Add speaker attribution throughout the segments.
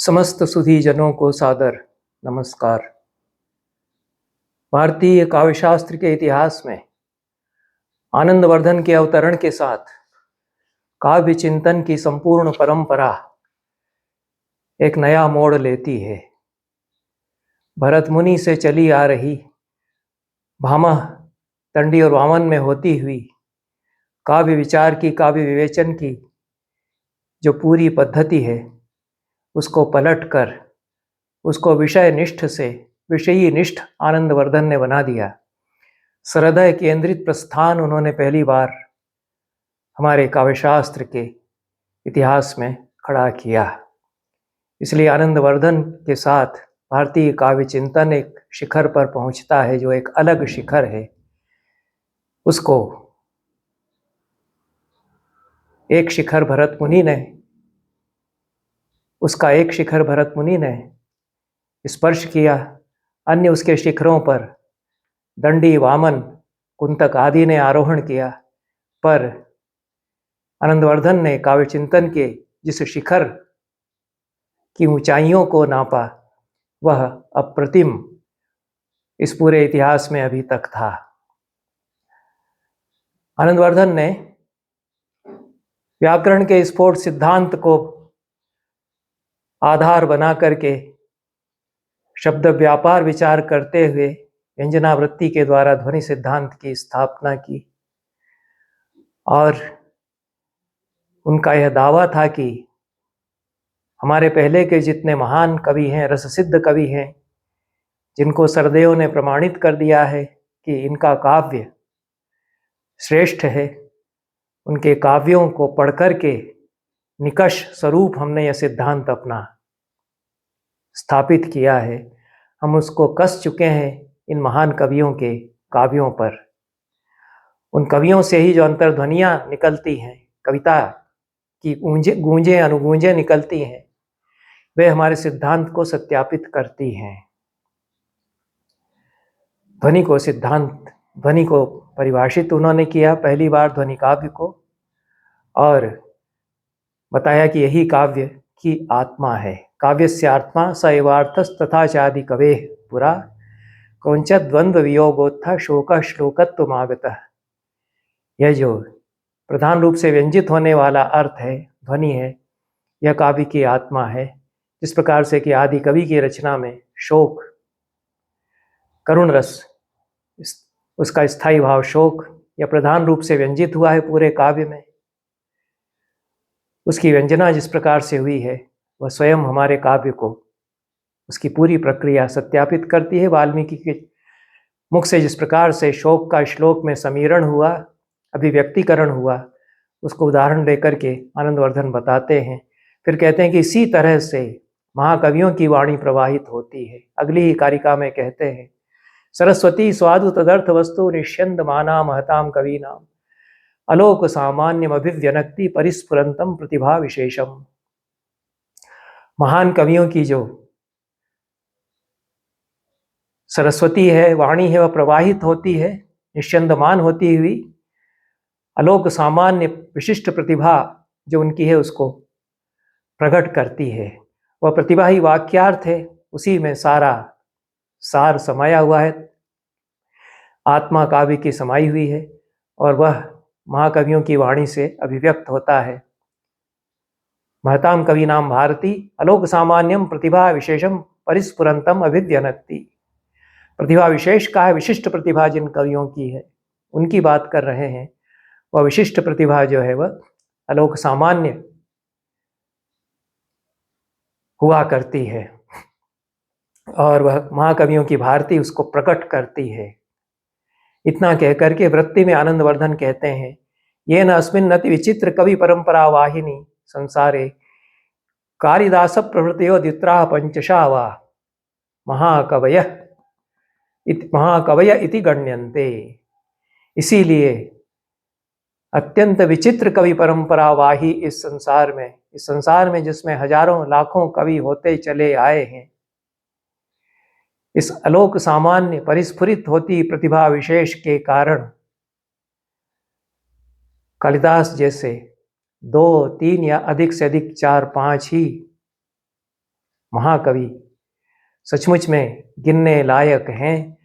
Speaker 1: समस्त सुधी जनों को सादर नमस्कार। भारतीय काव्यशास्त्र के इतिहास में आनंदवर्धन के अवतरण के साथ काव्य चिंतन की संपूर्ण परंपरा एक नया मोड़ लेती है। भरत मुनि से चली आ रही भामह, दंडी और वामन में होती हुई काव्य विचार की, काव्य विवेचन की जो पूरी पद्धति है, उसको पलटकर उसको विषय निष्ठ से विषयी निष्ठ आनंदवर्धन ने बना दिया। सहृदय केंद्रित प्रस्थान उन्होंने पहली बार हमारे काव्यशास्त्र के इतिहास में खड़ा किया। इसलिए आनंदवर्धन के साथ भारतीय काव्य चिंतन एक शिखर पर पहुंचता है, जो एक अलग शिखर है। उसको एक शिखर भरत मुनि ने उसका एक शिखर भरत मुनि ने स्पर्श किया, अन्य उसके शिखरों पर दंडी, वामन, कुंतक आदि ने आरोहण किया, पर आनंदवर्धन ने काव्य चिंतन के जिस शिखर की ऊंचाइयों को नापा, वह अप्रतिम इस पूरे इतिहास में अभी तक था। आनंदवर्धन ने व्याकरण के स्फोट सिद्धांत को आधार बना करके शब्द व्यापार विचार करते हुए व्यंजनावृत्ति के द्वारा ध्वनि सिद्धांत की स्थापना की, और उनका यह दावा था कि हमारे पहले के जितने महान कवि हैं, रससिद्ध कवि हैं, जिनको सरदेव ने प्रमाणित कर दिया है कि इनका काव्य श्रेष्ठ है, उनके काव्यों को पढ़कर के निकष स्वरूप हमने यह सिद्धांत अपना स्थापित किया है। हम उसको कस चुके हैं इन महान कवियों के काव्यों पर। उन कवियों से ही जो अंतर्ध्वनियाँ निकलती हैं, कविता की गूंजें अनुगूंजें निकलती हैं, वे हमारे सिद्धांत को सत्यापित करती हैं। ध्वनि को परिभाषित उन्होंने किया पहली बार ध्वनि काव्य को, और बताया कि यही काव्य की आत्मा है। काव्यस्य आत्मा स एवार्थस् तथा चादि कवेः पुरा कौंचित् द्वंद्व वियोगोत्थ शोक श्लोकत्वमागतः। यह जो प्रधान रूप से व्यंजित होने वाला अर्थ है, ध्वनि है, यह काव्य की आत्मा है। जिस प्रकार से कि आदि कवि की रचना में शोक, करुण रस, उसका स्थायी भाव शोक, यह प्रधान रूप से व्यंजित हुआ है पूरे काव्य में। उसकी व्यंजना जिस प्रकार से हुई है, वह स्वयं हमारे काव्य को, उसकी पूरी प्रक्रिया सत्यापित करती है। वाल्मीकि के मुख से जिस प्रकार से शोक का श्लोक में समीरण हुआ, अभिव्यक्तिकरण हुआ, उसको उदाहरण लेकर के आनंदवर्धन बताते हैं। फिर कहते हैं कि इसी तरह से महाकवियों की वाणी प्रवाहित होती है। अगली ही कारिका में कहते हैं, सरस्वती स्वादु तदर्थ वस्तु निष्यंद माना महताम कवीनाम अलोक सामान्यम अभिव्यनक्ति परिस्फुरंतम प्रतिभा विशेषम। महान कवियों की जो सरस्वती है, वाणी है, वह प्रवाहित होती है, निश्चंदमान होती हुई अलोक सामान्य विशिष्ट प्रतिभा जो उनकी है उसको प्रकट करती है। वह प्रतिभा ही वाक्यार्थ है, उसी में सारा सार समाया हुआ है, आत्मा काव्य की समाई हुई है, और वह महाकवियों की वाणी से अभिव्यक्त होता है। महताम कवीनाम भारती अलोक सामान्यम प्रतिभा विशेषम परिस्फुरंतम अभिव्यनक्ति। प्रतिभा विशेष का है, विशिष्ट प्रतिभा जिन कवियों की है उनकी बात कर रहे हैं। वह विशिष्ट प्रतिभा जो है वह अलोक सामान्य हुआ करती है, और वह महाकवियों की भारती उसको प्रकट करती है। इतना कहकर के वृत्ति में आनंदवर्धन कहते हैं, ये न अस्मिन् अति विचित्र कवि परंपरा वाहिनी संसारे कालिदास प्रभृतयो द्वित्रा पंचशा वा महाकवय इति गण्यन्ते। इसीलिए अत्यंत विचित्र कवि परंपरा वाही इस संसार में जिसमें हजारों लाखों कवि होते चले आए हैं, इस अलोक सामान्य परिस्फुरित होती प्रतिभा विशेष के कारण कालिदास जैसे 2, 3 या अधिक से अधिक 4, 5 ही महाकवि सचमुच में गिनने लायक हैं।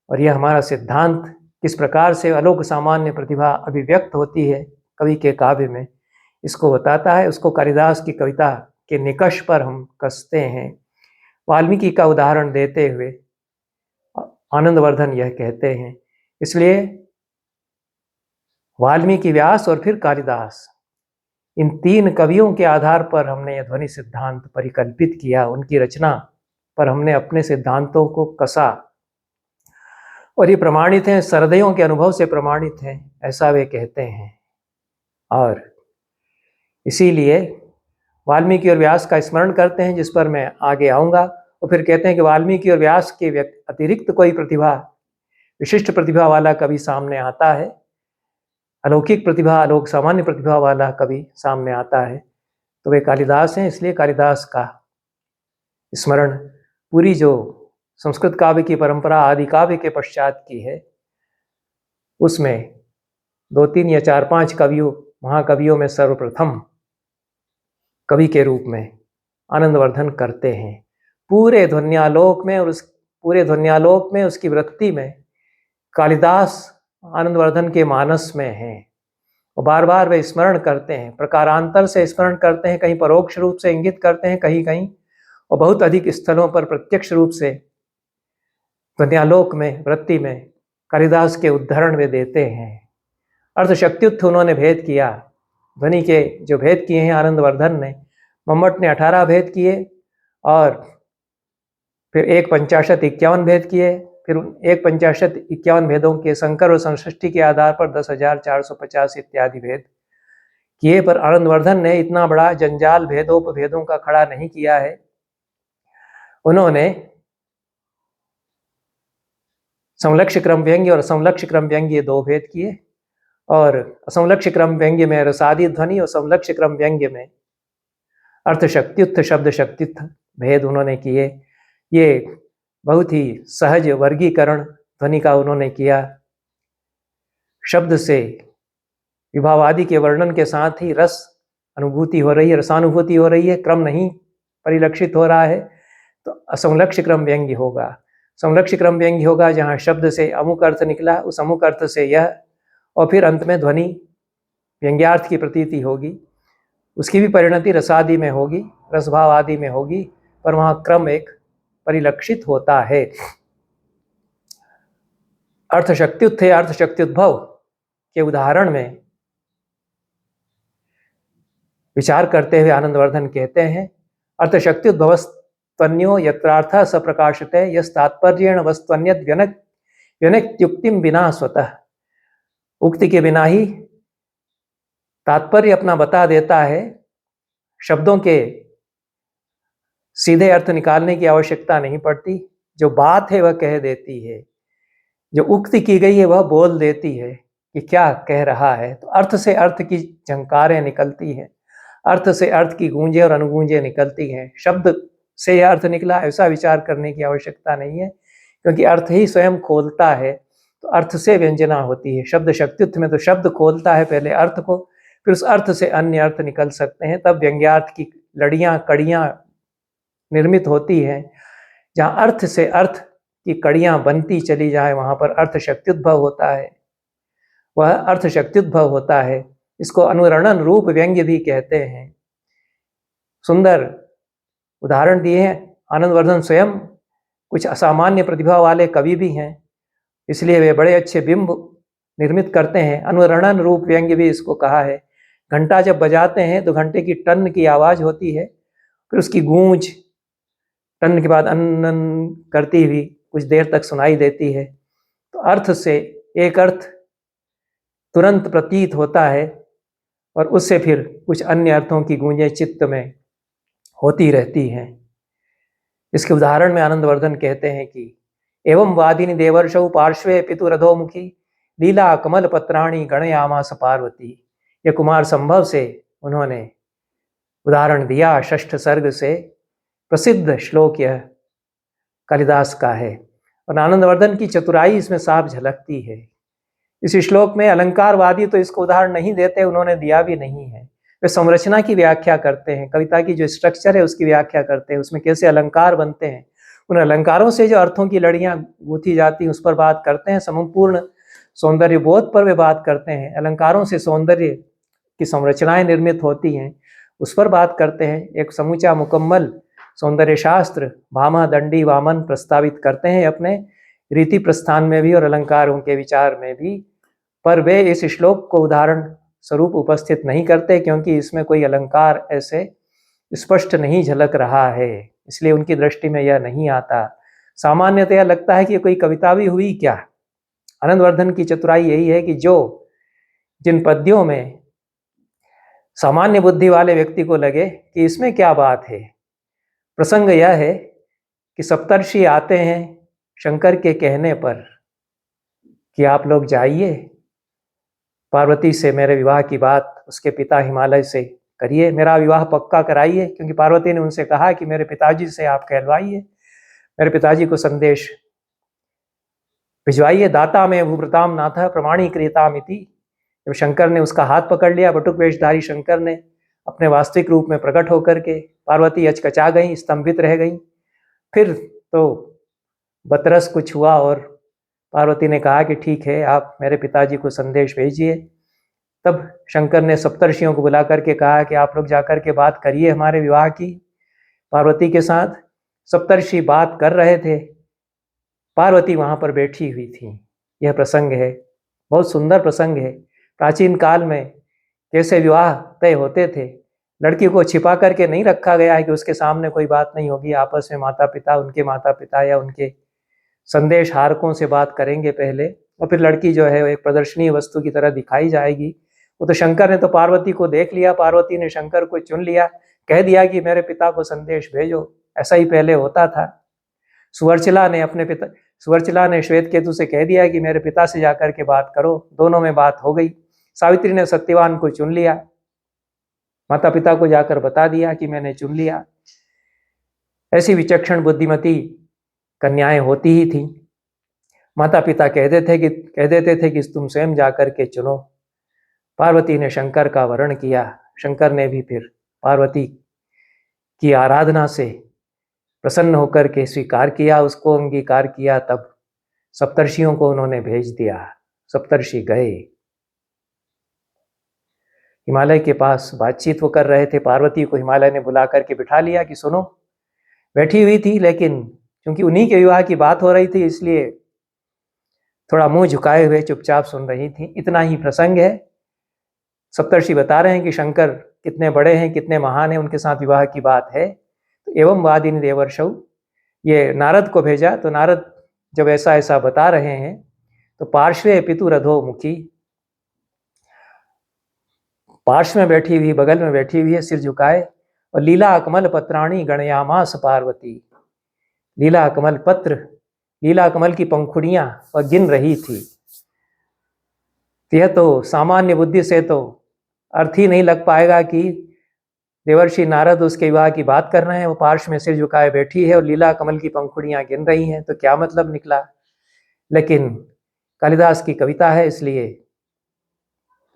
Speaker 1: और यह हमारा सिद्धांत किस प्रकार से अलौकिक सामान्य प्रतिभा अभिव्यक्त होती है कवि के काव्य में, इसको बताता है। उसको कालिदास की कविता के निकष पर हम कसते हैं। वाल्मीकि का उदाहरण देते हुए आनंदवर्धन यह कहते हैं, इसलिए वाल्मीकि, व्यास और फिर कालिदास, इन तीन कवियों के आधार पर हमने यह ध्वनि सिद्धांत परिकल्पित किया। उनकी रचना पर हमने अपने सिद्धांतों को कसा और ये प्रमाणित हैं, सरदयों के अनुभव से प्रमाणित हैं, ऐसा वे कहते हैं। और इसीलिए वाल्मीकि और व्यास का स्मरण करते हैं, जिस पर मैं आगे आऊँगा। और फिर कहते हैं कि वाल्मीकि और व्यास के अतिरिक्त कोई प्रतिभा, विशिष्ट प्रतिभा वाला कवि सामने आता है, अलौकिक प्रतिभा, अलौकिक सामान्य प्रतिभा वाला कवि सामने आता है, तो वे कालिदास हैं। इसलिए कालिदास का स्मरण पूरी जो संस्कृत काव्य की परंपरा आदि काव्य के पश्चात की है, उसमें 2, 3 या 4, 5 कवियों, महाकवियों में सर्वप्रथम कवि के रूप में आनंदवर्धन करते हैं। पूरे ध्वन्यालोक में, और उस पूरे ध्वन्यालोक में, उसकी वृत्ति में कालिदास आनंदवर्धन के मानस में हैं। और बार बार वे स्मरण करते हैं, प्रकारांतर से स्मरण करते हैं, कहीं परोक्ष रूप से इंगित करते हैं, कहीं कहीं, और बहुत अधिक स्थलों पर प्रत्यक्ष रूप से ध्वन्यालोक में, वृत्ति में कालिदास के उद्धरण वे देते हैं। अर्थशक्त्युत्थ उन्होंने भेद किया। ध्वनि के जो भेद किए हैं आनंदवर्धन ने, मम्मट ने 18 भेद किए, और फिर 1/50 51 भेद किए, फिर 1/50 51 भेदों के संकर और संसृष्टि के आधार पर 10,450 इत्यादि भेद किए। पर आनंदवर्धन ने इतना बड़ा जंजाल भेदोपभेदों का खड़ा नहीं किया है। उन्होंने समलक्ष्य क्रम व्यंग्य और असमलक्ष्य क्रम व्यंग्य 2 भेद किए, और असमलक्ष्य क्रम व्यंग्य में रसादी ध्वनि और समलक्ष्य क्रम व्यंग्य में अर्थशक्त्युत्थ, शब्द शक्त्युत्थ भेद उन्होंने किए। ये बहुत ही सहज वर्गीकरण ध्वनि का उन्होंने किया। शब्द से विभावादि के वर्णन के साथ ही रस अनुभूति हो रही है, रसानुभूति हो रही है, क्रम नहीं परिलक्षित हो रहा है, तो असमलक्ष्य क्रम व्यंग्य होगा। समलक्ष्य क्रम व्यंग्य होगा जहाँ शब्द से अमुक अर्थ निकला, उस अमुक अर्थ से यह, और फिर अंत में ध्वनि व्यंग्यार्थ की प्रतीति होगी। उसकी भी परिणति रसादि में होगी, रसभाव आदि में होगी, पर वहाँ क्रम एक परिलक्षित होता है। अर्थशक्त्युत्थ या अर्थशक्त्युद्भव के उदाहरण में विचार करते हुए आनंदवर्धन कहते हैं, अर्थशक्त्युद्भवस्त्वन्यो यत्रार्थः स प्रकाशते यस्तात्पर्येण वस्त्वन्यद् व्यनक्त्युक्तिं विना स्वतः। उक्ति के बिना ही तात्पर्य अपना बता देता है। शब्दों के सीधे अर्थ निकालने की आवश्यकता नहीं पड़ती। जो बात है वह कह देती है, जो उक्ति की गई है वह बोल देती है कि क्या कह रहा है। तो अर्थ से अर्थ की झंकारें निकलती हैं, अर्थ से अर्थ की गूंजें और अनुगूंजें निकलती हैं। शब्द से यह अर्थ निकला ऐसा विचार करने की आवश्यकता नहीं है, क्योंकि अर्थ ही स्वयं खोलता है। तो अर्थ से व्यंजना होती है। शब्द शक्त्युत्थ में तो शब्द खोलता है पहले अर्थ को, फिर उस अर्थ से अन्य अर्थ निकल सकते हैं, तब व्यंग्यार्थ की लड़ियां कड़ियां निर्मित होती हैं। जहाँ अर्थ से अर्थ की कड़ियां बनती चली जाए वहाँ पर अर्थ शक्त्युद्भव होता है, वह अर्थ शक्त्युद्भव होता है। इसको अनुरणन रूप व्यंग्य भी कहते हैं। सुंदर उदाहरण दिए हैं आनंदवर्धन स्वयं। कुछ असामान्य प्रतिभा वाले कवि भी हैं, इसलिए वे बड़े अच्छे बिंब निर्मित करते हैं। अनुरणन रूप व्यंग्य भी इसको कहा है। घंटा जब बजाते हैं तो घंटे की टन की आवाज़ होती है, फिर उसकी गूंज टन के बाद अन्न करती हुई कुछ देर तक सुनाई देती है। तो अर्थ से एक अर्थ तुरंत प्रतीत होता है, और उससे फिर कुछ अन्य अर्थों की गूंजें चित्त में होती रहती हैं। इसके उदाहरण में आनंदवर्धन कहते हैं कि एवं वादिनी देवर्षौ पार्श्वे पितुरधोमुखी लीला कमल पत्राणी गणयामास पार्वती। ये कुमार संभव से उन्होंने उदाहरण दिया। 6ठ सर्ग से प्रसिद्ध श्लोक यह कालिदास का है, और आनंदवर्धन की चतुराई इसमें साफ झलकती है। इस श्लोक में अलंकारवादी तो इसको उदाहरण नहीं देते, उन्होंने दिया भी नहीं है। वे संरचना की व्याख्या करते हैं, कविता की जो स्ट्रक्चर है उसकी व्याख्या करते हैं, उसमें कैसे अलंकार बनते हैं, उन अलंकारों से जो अर्थों की लड़ियां गूंथी जाती हैं उस पर बात करते हैं। संपूर्ण सौंदर्य बोध पर वे बात करते हैं, अलंकारों से सौंदर्य की संरचनाएं निर्मित होती हैं उस पर बात करते हैं। एक समूचा मुकम्मल सौंदर्य शास्त्र भामा दंडी वामन प्रस्तावित करते हैं अपने रीति प्रस्थान में भी और अलंकारों के विचार में भी, पर वे इस श्लोक को उदाहरण स्वरूप उपस्थित नहीं करते क्योंकि इसमें कोई अलंकार ऐसे स्पष्ट नहीं झलक रहा है, इसलिए उनकी दृष्टि में यह नहीं आता। सामान्यतया लगता है कि कोई कविता भी हुई क्या। आनंदवर्धन की चतुराई यही है कि जिन पद्यों में सामान्य बुद्धि वाले व्यक्ति को लगे कि इसमें क्या बात है, प्रसंग यह है कि सप्तर्षि आते हैं शंकर के कहने पर कि आप लोग जाइए पार्वती से मेरे विवाह की बात उसके पिता हिमालय से करिए, मेरा विवाह पक्का कराइए, क्योंकि पार्वती ने उनसे कहा कि मेरे पिताजी से आप कहलवाइए, मेरे पिताजी को संदेश भिजवाइए। दाता में भूभृताम नाथ प्रमाणीक्रियताम इति। जब शंकर ने उसका हाथ पकड़ लिया, बटुक वेशधारी शंकर ने अपने वास्तविक रूप में प्रकट होकर के, पार्वती अचकचा गई, स्तंभित रह गई। फिर तो बतरस कुछ हुआ और पार्वती ने कहा कि ठीक है आप मेरे पिताजी को संदेश भेजिए। तब शंकर ने सप्तर्षियों को बुला करके कहा कि आप लोग जाकर के बात करिए हमारे विवाह की पार्वती के साथ। सप्तर्षि बात कर रहे थे, पार्वती वहां पर बैठी हुई थी। यह प्रसंग है, बहुत सुंदर प्रसंग है। प्राचीन काल में कैसे विवाह तय होते थे, लड़की को छिपा करके नहीं रखा गया है कि उसके सामने कोई बात नहीं होगी, आपस में माता पिता, उनके माता पिता या उनके संदेश हारकों से बात करेंगे पहले और फिर लड़की जो है एक प्रदर्शनीय वस्तु की तरह दिखाई जाएगी। वो तो शंकर ने तो पार्वती को देख लिया, पार्वती ने शंकर को चुन लिया, कह दिया कि मेरे पिता को संदेश भेजो। ऐसा ही पहले होता था। सुवर्चला ने श्वेत केतु से कह दिया कि मेरे पिता से जाकर के बात करो, दोनों में बात हो गई। सावित्री ने सत्यवान को चुन लिया, माता पिता को जाकर बता दिया कि मैंने चुन लिया। ऐसी विचक्षण बुद्धिमती कन्याएं होती ही थी। माता पिता कह देते थे कि तुम स्वयं जाकर के चुनो। पार्वती ने शंकर का वरण किया, शंकर ने भी फिर पार्वती की आराधना से प्रसन्न होकर के स्वीकार किया, उसको अंगीकार किया। तब सप्तर्षियों को उन्होंने भेज दिया, सप्तर्षि गए हिमालय के पास। बातचीत वो कर रहे थे, पार्वती को हिमालय ने बुला करके बिठा लिया कि सुनो। बैठी हुई थी लेकिन क्योंकि उन्हीं के विवाह की बात हो रही थी इसलिए थोड़ा मुंह झुकाए हुए चुपचाप सुन रही थी। इतना ही प्रसंग है। सप्तर्षि बता रहे हैं कि शंकर कितने बड़े हैं, कितने महान हैं, उनके साथ विवाह की बात है। तो एवं वादिनी देवर्षौ, ये नारद को भेजा। तो नारद जब ऐसा ऐसा बता रहे हैं तो पार्श्वे पितुरधो मुखी, पार्श्व में बैठी हुई, बगल में बैठी हुई है, सिर झुकाए, और लीला कमल पत्राणी गणयामास पार्वती। लीला कमल पत्र, लीला कमल की पंखुड़ियां वह गिन रही थी। यह तो सामान्य बुद्धि से तो अर्थ ही नहीं लग पाएगा कि देवर्षि नारद उसके विवाह की बात कर रहे हैं, वो पार्श्व में सिर झुकाए बैठी है और लीला कमल की पंखुड़ियां गिन रही हैं, तो क्या मतलब निकला। लेकिन कालिदास की कविता है इसलिए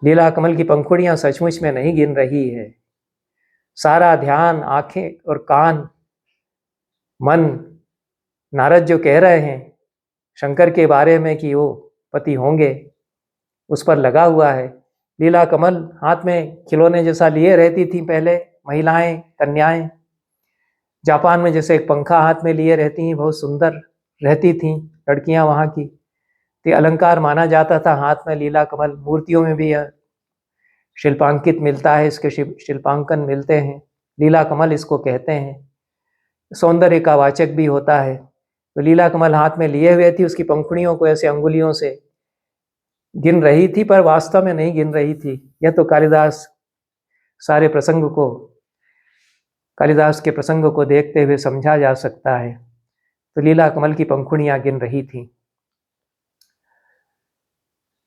Speaker 1: लीला कमल की पंखुड़ियां सचमुच में नहीं गिन रही है। सारा ध्यान, आंखें और कान, मन, नारद जो कह रहे हैं शंकर के बारे में कि वो पति होंगे, उस पर लगा हुआ है। लीला कमल हाथ में खिलौने जैसा लिए रहती थी पहले महिलाएं, कन्याएं। जापान में जैसे एक पंखा हाथ में लिए रहती हैं, बहुत सुंदर रहती थीं लड़कियां वहाँ की। तो अलंकार माना जाता था हाथ में लीला कमल। मूर्तियों में भी यह शिल्पांकित मिलता है, इसके शिल्पांकन मिलते हैं। लीला कमल इसको कहते हैं, सौंदर्य का वाचक भी होता है। तो लीला कमल हाथ में लिए हुए थी, उसकी पंखुड़ियों को ऐसे अंगुलियों से गिन रही थी, पर वास्तव में नहीं गिन रही थी। यह तो कालिदास के प्रसंग को देखते हुए समझा जा सकता है। तो लीला कमल की पंखुड़ियां गिन रही थी।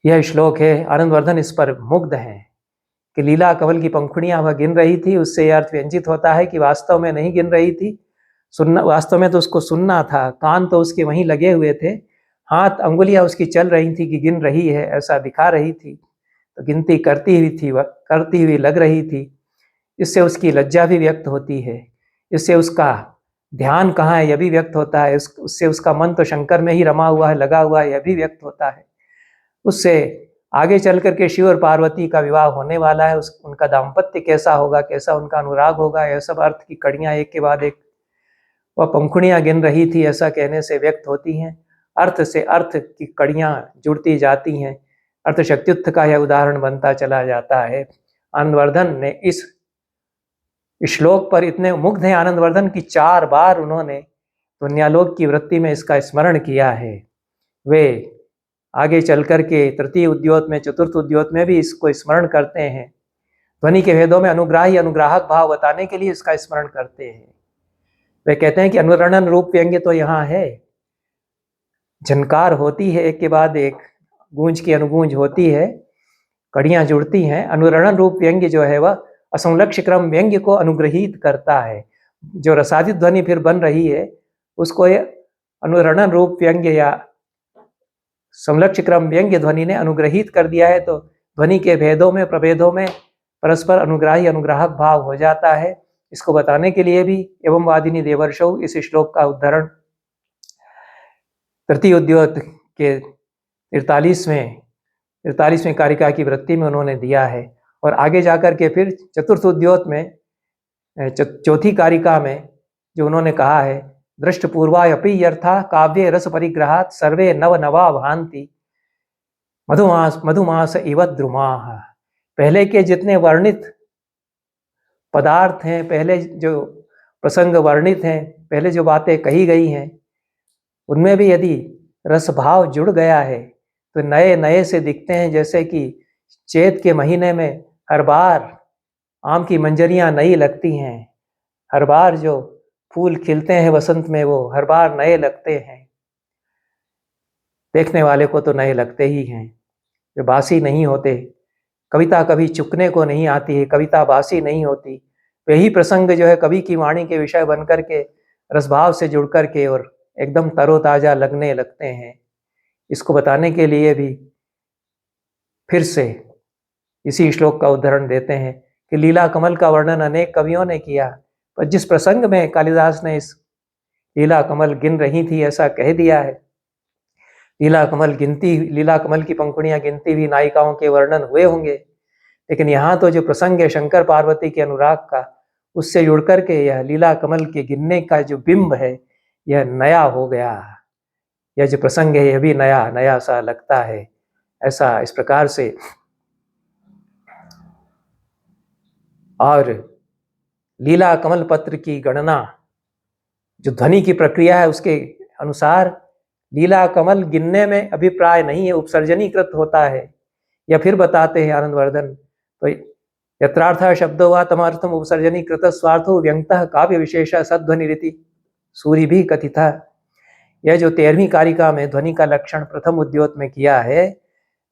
Speaker 1: यह श्लोक है। आनंदवर्धन इस पर मुग्ध हैं कि लीला कमल की पंखुड़ियां वह गिन रही थी। उससे यह अर्थ व्यंजित होता है कि वास्तव में नहीं गिन रही थी, सुनना, वास्तव में तो उसको सुनना था, कान तो उसके वहीं लगे हुए थे, हाथ अंगुलियां उसकी चल रही थी कि गिन रही है, ऐसा दिखा रही थी। तो गिनती करती हुई लग रही थी। इससे उसकी लज्जा भी व्यक्त होती है, इससे उसका ध्यान कहाँ है यह भी व्यक्त होता है, उससे उसका मन तो शंकर में ही रमा हुआ है, लगा हुआ है, यह भी व्यक्त होता है। उससे आगे चल करके शिव और पार्वती का विवाह होने वाला है, उनका दाम्पत्य कैसा होगा, कैसा उनका अनुराग होगा, यह सब अर्थ की कड़ियाँ एक के बाद एक वह पंखुड़ियाँ गिन रही थी ऐसा कहने से व्यक्त होती हैं। अर्थ से अर्थ की कड़ियाँ जुड़ती जाती हैं, अर्थ शक्त्युत्थ का यह उदाहरण बनता चला जाता है। आनंदवर्धन ने इस श्लोक पर इतने मुग्ध हैं आनंदवर्धन की 4 बार उन्होंने ध्वन्यालोक की वृत्ति में इसका स्मरण किया है। वे आगे चल करके तृतीय उद्योत में, चतुर्थ उद्योत में भी इसको स्मरण करते हैं। ध्वनि के भेदों में अनुग्राही अनुग्राहक भाव बताने के लिए इसका स्मरण करते हैं। वे कहते हैं कि अनुरणन रूप व्यंग्य तो यहाँ है, झनकार होती है एक के बाद एक, गूंज की अनुगूंज होती है, कड़ियाँ जुड़ती हैं। अनुरणन रूप व्यंग्य जो है वह असंलक्ष्य क्रम व्यंग्य को अनुग्रहित करता है। जो रसादित ध्वनि फिर बन रही है उसको ये अनुरणन रूप व्यंग्य या समलक्ष्य क्रम व्यंग्य ध्वनि ने अनुग्रहित कर दिया है, तो ध्वनि के भेदों में प्रभेदों में परस्पर अनुग्राही अनुग्राहक भाव हो जाता है। इसको बताने के लिए भी एवं वादिनी देवर्षौ इस श्लोक का उदाहरण तृतीय उद्योत के 43वें कारिका की वृत्ति में उन्होंने दिया है। और आगे जाकर के फिर चतुर्थ उद्योत में चौथी कारिका में जो उन्होंने कहा है, दृष्टपूर्वायपि यर्था काव्ये रस परिग्रहात् सर्वे नव नवा भांति मधुमास इव द्रुमाः। पहले के जितने वर्णित पदार्थ हैं, पहले जो प्रसंग वर्णित हैं, पहले जो बातें कही गई हैं, उनमें भी यदि रसभाव जुड़ गया है तो नए नए से दिखते हैं। जैसे कि चैत के महीने में हर बार आम की मंजरियां नई लगती हैं, हर बार जो फूल खिलते हैं वसंत में वो हर बार नए लगते हैं, देखने वाले को तो नए लगते ही हैं, वे बासी नहीं होते। कविता कभी चुकने को नहीं आती है, कविता बासी नहीं होती। वही प्रसंग जो है कवि की वाणी के विषय बनकर के रसभाव से जुड़ कर के और एकदम तरोताजा लगने लगते हैं। इसको बताने के लिए भी फिर से इसी श्लोक का उदाहरण देते हैं कि लीला कमल का वर्णन अनेक कवियों ने किया, पर जिस प्रसंग में कालिदास ने इस लीला कमल गिन रही थी ऐसा कह दिया है। लीला कमल की पंखुड़ियां गिनती हुई नायिकाओं के वर्णन हुए होंगे, लेकिन यहाँ तो जो प्रसंग है शंकर पार्वती के अनुराग का, उससे जुड़ करके यह लीला कमल के गिनने का जो बिंब है यह नया हो गया। यह जो प्रसंग है यह भी नया नया सा लगता है। ऐसा इस प्रकार से और लीला कमल पत्र की गणना जो ध्वनि की प्रक्रिया है उसके अनुसार लीला कमल गिनने में अभिप्राय नहीं है, उपसर्जनीकृत होता है। या फिर बताते हैं आनंदवर्धन, तो यत्रार्थ शब्दो वा तमर्थम उपसर्जनीकृत स्वार्थो व्यंगतः काव्य विशेष सध्वनि रीति सूरी भी कथिता। यह जो 13वीं कारिका में ध्वनि का लक्षण प्रथम उद्योत में किया है,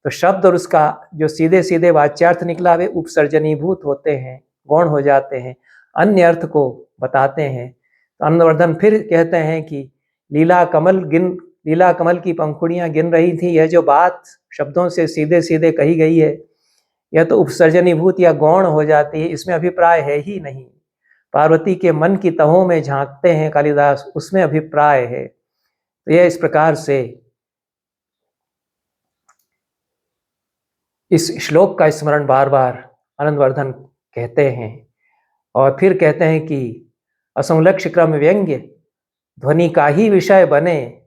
Speaker 1: तो शब्द और उसका जो सीधे सीधे वाच्यार्थ निकला वे उपसर्जनीभूत होते हैं, गौण हो जाते हैं, अन्य अर्थ को बताते हैं। तो आनंदवर्धन फिर कहते हैं कि लीला कमल की पंखुड़ियां गिन रही थी, यह जो बात शब्दों से सीधे सीधे कही गई है यह तो उपसर्जनीभूत या गौण हो जाती है, इसमें अभिप्राय है ही नहीं। पार्वती के मन की तहों में झांकते हैं कालिदास, उसमें अभिप्राय है। तो यह इस प्रकार से इस श्लोक का स्मरण बार बार आनंदवर्धन कहते हैं। और फिर कहते हैं कि असंलक्ष्य क्रम व्यंग्य ध्वनि का ही विषय बने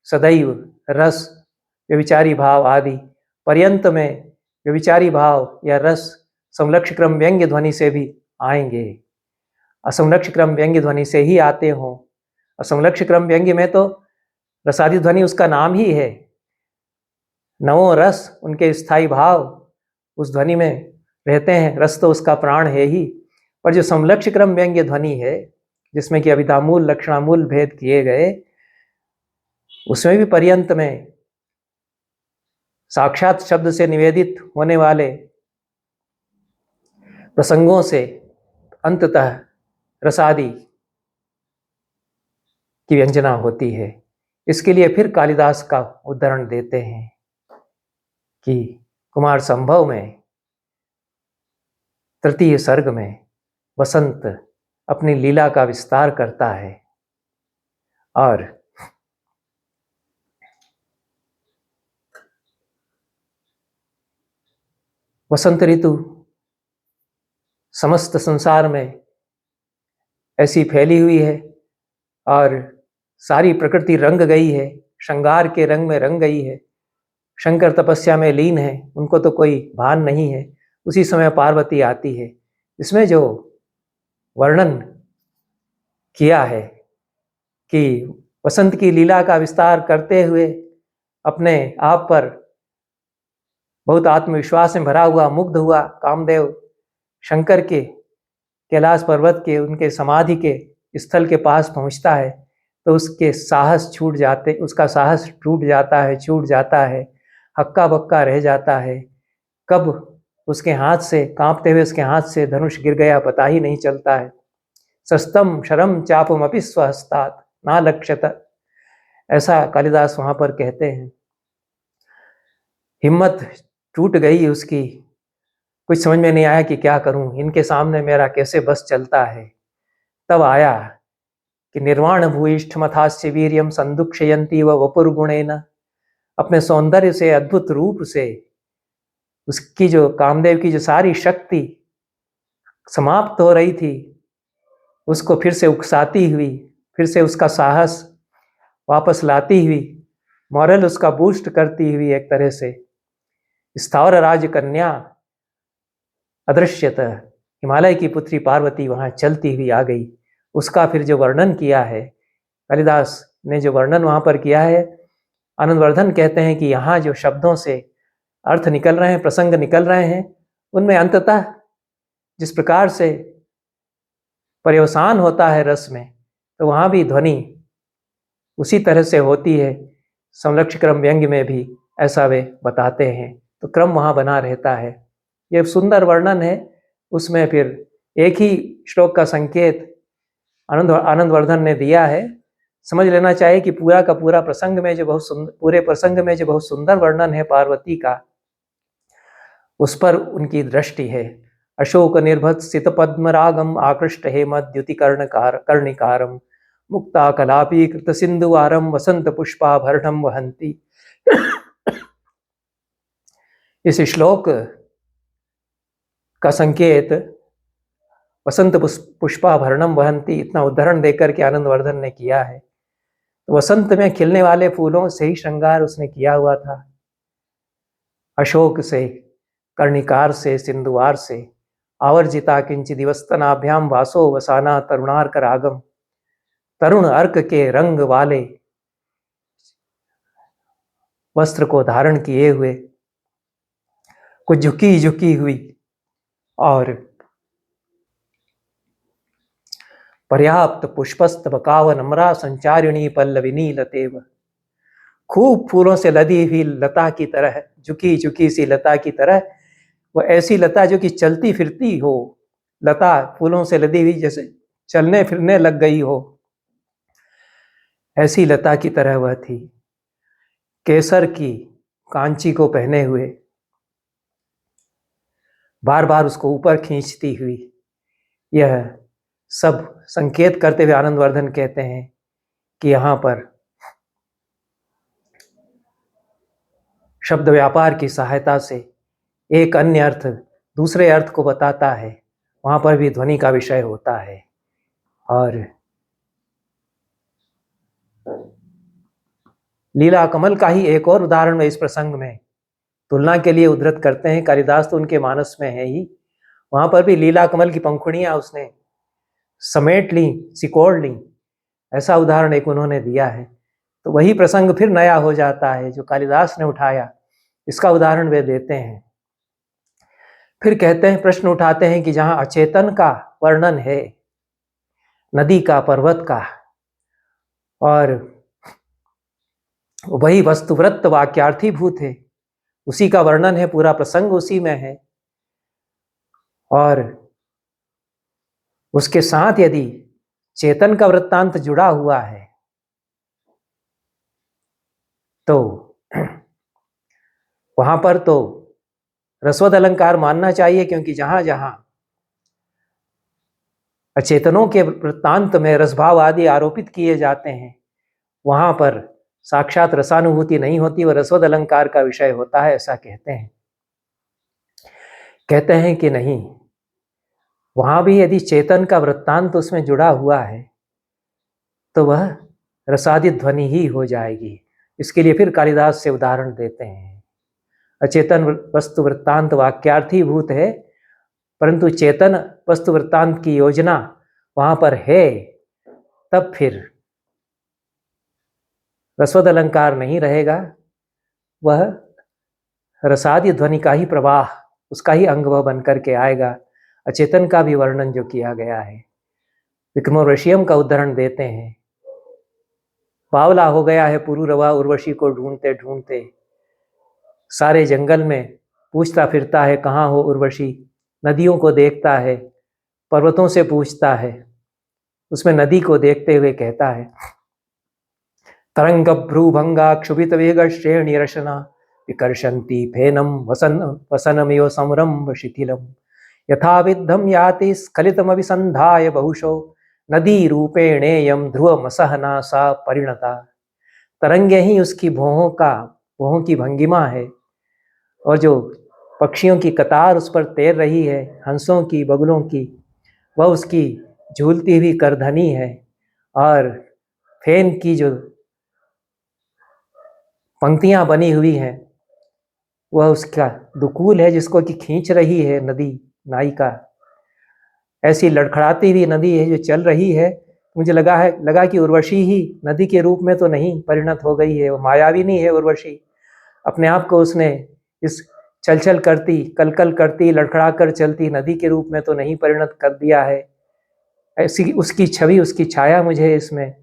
Speaker 1: सदैव रस व्यभिचारी भाव आदि पर्यंत में व्यभिचारी भाव या रस समलक्ष्य क्रम व्यंग्य ध्वनि से भी आएंगे। असमलक्ष्य क्रम व्यंग्य ध्वनि से ही आते हों। असमलक्ष्य क्रम व्यंग्य में तो रसादि ध्वनि उसका नाम ही है, नवों रस उनके स्थायी भाव उस ध्वनि में रहते हैं, रस तो उसका प्राण है ही। पर जो समलक्ष्य क्रम व्यंग्य ध्वनि है जिसमें कि अभिधामूल लक्षणामूल भेद किए गए, उसमें भी पर्यंत में साक्षात शब्द से निवेदित होने वाले प्रसंगों से अंततः रसादि की व्यंजना होती है। इसके लिए फिर कालिदास का उदाहरण देते हैं कि कुमार संभव में तृतीय सर्ग में वसंत अपनी लीला का विस्तार करता है और वसंत ऋतु समस्त संसार में ऐसी फैली हुई है और सारी प्रकृति रंग गई है, श्रृंगार के रंग में रंग गई है। शंकर तपस्या में लीन है, उनको तो कोई भान नहीं है। उसी समय पार्वती आती है। इसमें जो वर्णन किया है कि वसंत की लीला का विस्तार करते हुए अपने आप पर बहुत आत्मविश्वास में भरा हुआ मुग्ध हुआ कामदेव शंकर के कैलाश पर्वत के उनके समाधि के स्थल के पास पहुंचता है तो उसका साहस टूट जाता है, छूट जाता है, हक्का बक्का रह जाता है। कब उसके हाथ से, कांपते हुए उसके हाथ से धनुष गिर गया पता ही नहीं चलता है। सस्तम शरम चापमपि स्वहस्तात् ना लक्ष्यत, ऐसा कालिदास वहां पर कहते हैं। हिम्मत टूट गई उसकी, कुछ समझ में नहीं आया कि क्या करूं, इनके सामने मेरा कैसे बस चलता है। तब आया कि निर्वाण भूयिष्ठ मथास्य वीर्यम संदुक्षयंती व वपुर्गुणेन, अपने सौंदर्य से, अद्भुत रूप से उसकी जो कामदेव की जो सारी शक्ति समाप्त हो रही थी उसको फिर से उकसाती हुई, फिर से उसका साहस वापस लाती हुई, मॉरल उसका बूस्ट करती हुई एक तरह से स्थावर राज कन्या अदृश्यतः हिमालय की पुत्री पार्वती वहां चलती हुई आ गई। उसका फिर जो वर्णन किया है कालिदास ने, जो वर्णन वहां पर किया है, आनंदवर्धन कहते हैं कि यहाँ जो शब्दों से अर्थ निकल रहे हैं, प्रसंग निकल रहे हैं, उनमें अंततः जिस प्रकार से पर्यवसान होता है रस में, तो वहाँ भी ध्वनि उसी तरह से होती है। समलक्ष क्रम व्यंग्य में भी ऐसा वे बताते हैं, तो क्रम वहाँ बना रहता है। यह सुंदर वर्णन है। उसमें फिर एक ही श्लोक का संकेत आनंदवर्धन ने दिया है। समझ लेना चाहिए कि पूरा का पूरा प्रसंग में जो पूरे प्रसंग में जो बहुत सुंदर वर्णन है पार्वती का, उस पर उनकी दृष्टि है। अशोक निर्भत स्थित पद्म रागम आकृष्ट हेमद्युति कर्णिकारम मुक्ता कलापी कृत सिंधुवारम वसंत पुष्पाभरणम वहंती। इस श्लोक का संकेत वसंत पुष्पाभरणम वहंती, इतना उदाहरण देकर के आनंदवर्धन ने किया है। तो वसंत में खिलने वाले फूलों से ही श्रृंगार उसने किया हुआ था। अशोक से, कर्णिकार से, सिंधुवार से, आवर्जिता किंच दिवस्तनाभ्याम वासो वसाना तरुणार्क रागम, तरुण अर्क के रंग वाले वस्त्र को धारण किए हुए, कुछ झुकी झुकी हुई और पर्याप्त पुष्पस्तबकाव नम्रा संचारिणी पल्लविनी लतेव, खूब फूलों से लदी हुई लता की तरह, झुकी झुकी सी लता की तरह, वो ऐसी लता जो कि चलती फिरती हो, लता फूलों से लदी हुई जैसे चलने फिरने लग गई हो, ऐसी लता की तरह वह थी। केसर की कांची को पहने हुए, बार बार उसको ऊपर खींचती हुई, यह सब संकेत करते हुए आनंदवर्धन कहते हैं कि यहाँ पर शब्द व्यापार की सहायता से एक अन्य अर्थ दूसरे अर्थ को बताता है। वहाँ पर भी ध्वनि का विषय होता है। और लीला कमल का ही एक और उदाहरण इस प्रसंग में तुलना के लिए उद्धृत करते हैं। कालिदास तो उनके मानस में है ही, वहां पर भी लीला कमल की पंखुड़ियां उसने समेट ली, सिकोड़ ली, ऐसा उदाहरण एक उन्होंने दिया है। तो वही प्रसंग फिर नया हो जाता है जो कालिदास ने उठाया, इसका उदाहरण वे देते हैं। फिर कहते हैं, प्रश्न उठाते हैं कि जहां अचेतन का वर्णन है, नदी का, पर्वत का, और वही वस्तुवृत्त वाक्यार्थीभूत है, उसी का वर्णन है, पूरा प्रसंग उसी में है, और उसके साथ यदि चेतन का वृत्तांत जुड़ा हुआ है तो वहां पर तो रसवद अलंकार मानना चाहिए, क्योंकि जहां जहां अचेतनों के वृत्तांत में रसभाव आदि आरोपित किए जाते हैं, वहां पर साक्षात रसानुभूति नहीं होती, वह रसवद अलंकार का विषय होता है, ऐसा कहते हैं कि नहीं, वहां भी यदि चेतन का वृत्तांत उसमें जुड़ा हुआ है तो वह रसादि ध्वनि ही हो जाएगी। इसके लिए फिर कालिदास से उदाहरण देते हैं। अचेतन वस्तु वृत्तांत वाक्यार्थीभूत है, परंतु चेतन वस्तु वृत्तांत की योजना वहां पर है, तब फिर रसवद अलंकार नहीं रहेगा, वह रसादि ध्वनि का ही प्रवाह, उसका ही अंग वह बन करके आएगा। अचेतन का भी वर्णन जो किया गया है, विक्रमोर्वशीयम का उदाहरण देते हैं। बावला हो गया है पुरूरवा उर्वशी को ढूंढते ढूंढते, सारे जंगल में पूछता फिरता है कहाँ हो उर्वशी, नदियों को देखता है, पर्वतों से पूछता है, उसमें नदी को देखते हुए कहता है, तरंग भ्रूभंगा क्षुभित वेग श्रेणी रशना विकर्षन्ति फेनम वसनमिव संरम्भ शिथिलम यथा विद्धम याति स्खलितमभिसंधाय बहुशो नदी रूपेणेयम ध्रुवमसहना सा परिणता। तरंगे ही उसकी भौहों की भंगिमा है, और जो पक्षियों की कतार उस पर तैर रही है, हंसों की, बगुलों की, वह उसकी झूलती हुई करधनी है, और फेन की जो पंक्तियां बनी हुई हैं वह उसका दुकूल है, जिसको कि खींच रही है नदी नायिका। ऐसी लड़खड़ाती हुई नदी है जो चल रही है। मुझे लगा कि उर्वशी ही नदी के रूप में तो नहीं परिणत हो गई है, वो मायावी नहीं है उर्वशी, अपने आप को उसने इस चल करती, कल करती, लड़खड़ा कर चलती नदी के रूप में तो नहीं परिणत कर दिया है। ऐसी उसकी छवि, उसकी छाया मुझे इसमें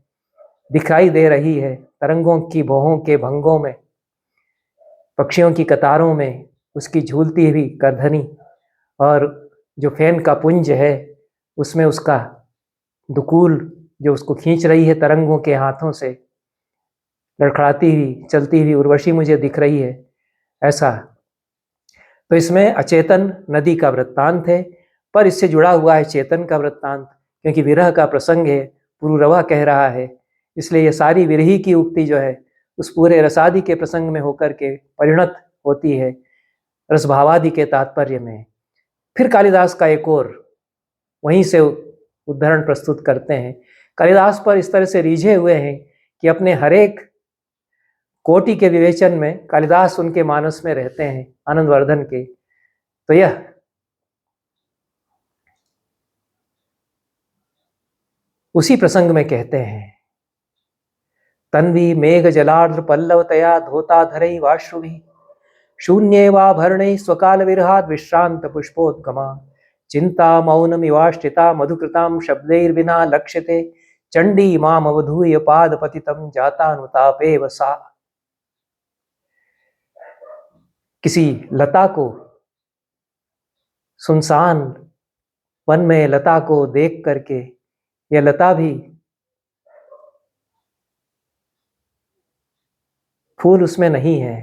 Speaker 1: दिखाई दे रही है, तरंगों की भौहों के भंगों में, पक्षियों की कतारों में, उसकी झूलती हुई करधनी, और जो फैन का पुंज है उसमें उसका दुकूल जो उसको खींच रही है तरंगों के हाथों से, लड़खड़ाती हुई चलती हुई उर्वशी मुझे दिख रही है, ऐसा। तो इसमें अचेतन नदी का वृत्तांत है, पर इससे जुड़ा हुआ है चेतन का वृत्तांत, क्योंकि विरह का प्रसंग है, पुरूरवा कह रहा है, इसलिए ये सारी विरही की उक्ति जो है उस पूरे रसादि के प्रसंग में होकर के परिणत होती है रसभावादि के तात्पर्य में। फिर कालिदास का एक और वहीं से उदाहरण प्रस्तुत करते हैं। कालिदास पर इस तरह से रीझे हुए हैं कि अपने हरेक कोटि के विवेचन में कालिदास उनके मानस में रहते हैं, आनंदवर्धन के। तो यह उसी प्रसंग में कहते हैं, तन्वी मेघ जलार्द्र पल्लवतया धोताधरै वाश्रुभिः शून्येवाभरणैः स्वकाल विरहात् विश्रांत पुष्पोद्गमा चिंता मौनमिवाश्रिता मधुकृतां शब्दैर्विना लक्ष्यते चंडी माम अवधूय पादपतितं जातानुतापेव सा। किसी लता को, सुनसान वन में लता को देख करके, यह लता भी फूल उसमें नहीं है,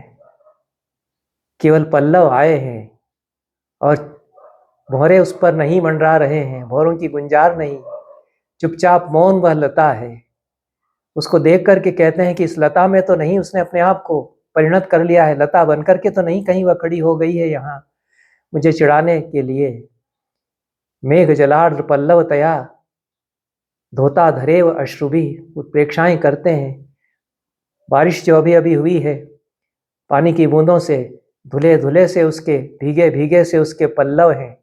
Speaker 1: केवल पल्लव आए हैं और भौरे उस पर नहीं मंडरा रहे हैं, भौरों की गुंजार नहीं, चुपचाप मौन वह लता है। उसको देख करके कहते हैं कि इस लता में तो नहीं उसने अपने आप को परिणत कर लिया है, लता बन करके तो नहीं कहीं वह खड़ी हो गई है यहाँ मुझे चिढ़ाने के लिए। मेघ जलार्द्र पल्लवतया धोता धरेव अश्रुभि, उत्प्रेक्षाएं करते हैं। बारिश जो अभी अभी हुई है, पानी की बूंदों से धुले धुले से उसके भीगे भीगे से उसके पल्लव हैं,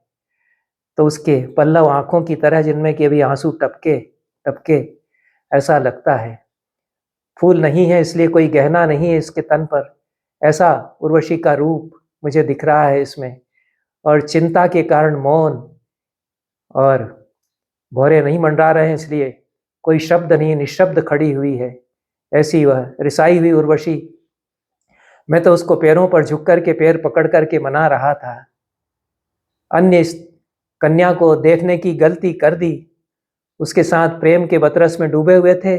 Speaker 1: तो उसके पल्लव आंखों की तरह जिनमें कि अभी आंसू टपके टपके ऐसा लगता है। फूल नहीं है इसलिए कोई गहना नहीं है इसके तन पर, ऐसा उर्वशी का रूप मुझे दिख रहा है इसमें। और चिंता के कारण मौन और भौरे नहीं मंडरा रहे हैं, इसलिए कोई शब्द नहीं, निशब्द खड़ी हुई है। ऐसी वह रिसाई हुई उर्वशी, मैं तो उसको पैरों पर झुक करके पैर पकड़ करके मना रहा था। अन्य इस कन्या को देखने की गलती कर दी, उसके साथ प्रेम के बतरस में डूबे हुए थे,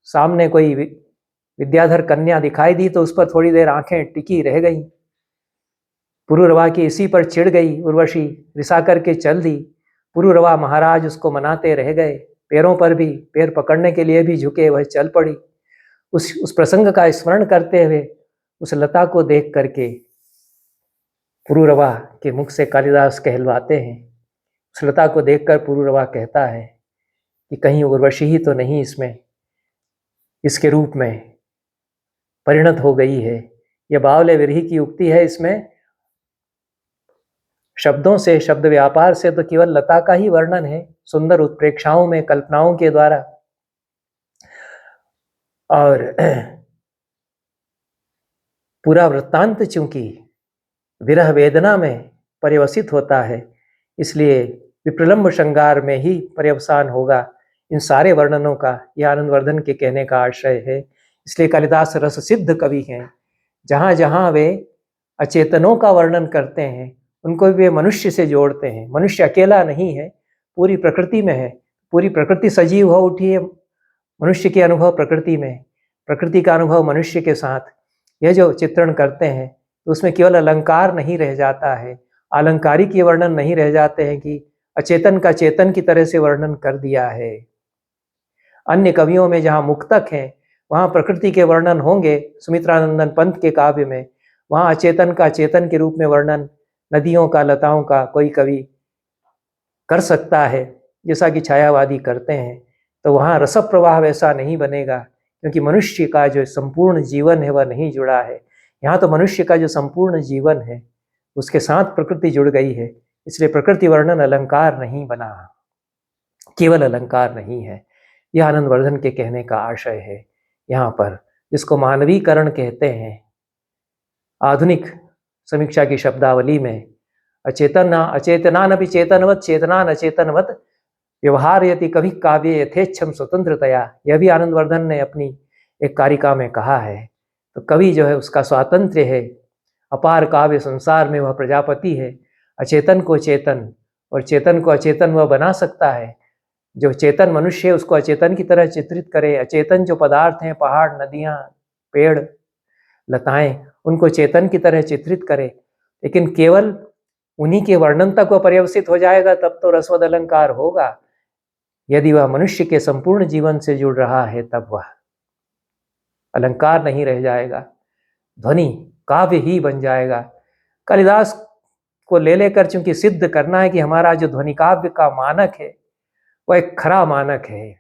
Speaker 1: सामने कोई विद्याधर कन्या दिखाई दी तो उस पर थोड़ी देर आंखें टिकी रह गई। पुरूरवा की इसी पर चिढ़ गई उर्वशी, रिसा करके चल दी। पुरूरवा महाराज उसको मनाते रह गए, पैरों पर भी, पैर पकड़ने के लिए भी झुके, वह चल पड़ी। उस प्रसंग का स्मरण करते हुए उस लता को देख करके पुरूरवा के मुख से कालिदास कहलवाते हैं। उस लता को देखकर पुरूरवा कहता है कि कहीं उर्वशी ही तो नहीं इसमें इसके रूप में परिणत हो गई है। यह बावले विरही की उक्ति है। इसमें शब्दों से, शब्द व्यापार से तो केवल लता का ही वर्णन है, सुंदर उत्प्रेक्षाओं में, कल्पनाओं के द्वारा। और पूरा वृत्तांत चूंकि विरह वेदना में पर्यवसित होता है, इसलिए विप्रलंब श्रृंगार में ही पर्यवसान होगा इन सारे वर्णनों का। यह आनंदवर्धन के कहने का आशय है। इसलिए कालिदास रस सिद्ध कवि हैं। जहाँ जहाँ वे अचेतनों का वर्णन करते हैं, उनको भी वे मनुष्य से जोड़ते हैं। मनुष्य अकेला नहीं है, पूरी प्रकृति में है। पूरी प्रकृति सजीव हो उठी है मनुष्य के अनुभव प्रकृति में, प्रकृति का अनुभव मनुष्य के साथ। यह जो चित्रण करते हैं तो उसमें केवल अलंकार नहीं रह जाता है, आलंकारिक ये वर्णन नहीं रह जाते हैं कि अचेतन का चेतन की तरह से वर्णन कर दिया है। अन्य कवियों में जहाँ मुक्तक हैं वहाँ प्रकृति के वर्णन होंगे। सुमित्रानंदन पंत के काव्य में वहाँ अचेतन का चेतन के रूप में वर्णन नदियों का, लताओं का कोई कवि कर सकता है, जैसा कि छायावादी करते हैं। तो वहाँ रस प्रवाह वैसा नहीं बनेगा, क्योंकि मनुष्य का जो संपूर्ण जीवन है वह नहीं जुड़ा है। यहाँ तो मनुष्य का जो संपूर्ण जीवन है उसके साथ प्रकृति जुड़ गई है, इसलिए प्रकृति वर्णन अलंकार नहीं बना, केवल अलंकार नहीं है। यह आनंदवर्धन के कहने का आशय है यहाँ पर, जिसको मानवीकरण कहते हैं। आधुनिक समीक्षा की शब्दावली में अचेतनानपि चेतनवत चेतना न चेतनवत व्यवहार यति कभी काव्य यथेच्छम स्वतंत्रतया, यह भी आनंदवर्धन ने अपनी एक कारिका में कहा है। तो कवि जो है उसका स्वातंत्र्य है, अपार काव्य संसार में वह प्रजापति है। अचेतन को चेतन और चेतन को अचेतन वह बना सकता है। जो चेतन मनुष्य है उसको अचेतन की तरह चित्रित करे। अचेतन जो पदार्थ हैं, पहाड़, नदियाँ, पेड़, लताएं, उनको चेतन की तरह चित्रित करे। लेकिन केवल उन्हीं के वर्णन तक वह पर्यवसित हो जाएगा तब तो रसवद अलंकार होगा। यदि वह मनुष्य के संपूर्ण जीवन से जुड़ रहा है तब वह अलंकार नहीं रह जाएगा, ध्वनि काव्य ही बन जाएगा। कालिदास को ले लेकर चूंकि सिद्ध करना है कि हमारा जो ध्वनि काव्य का मानक है वह एक खरा मानक है,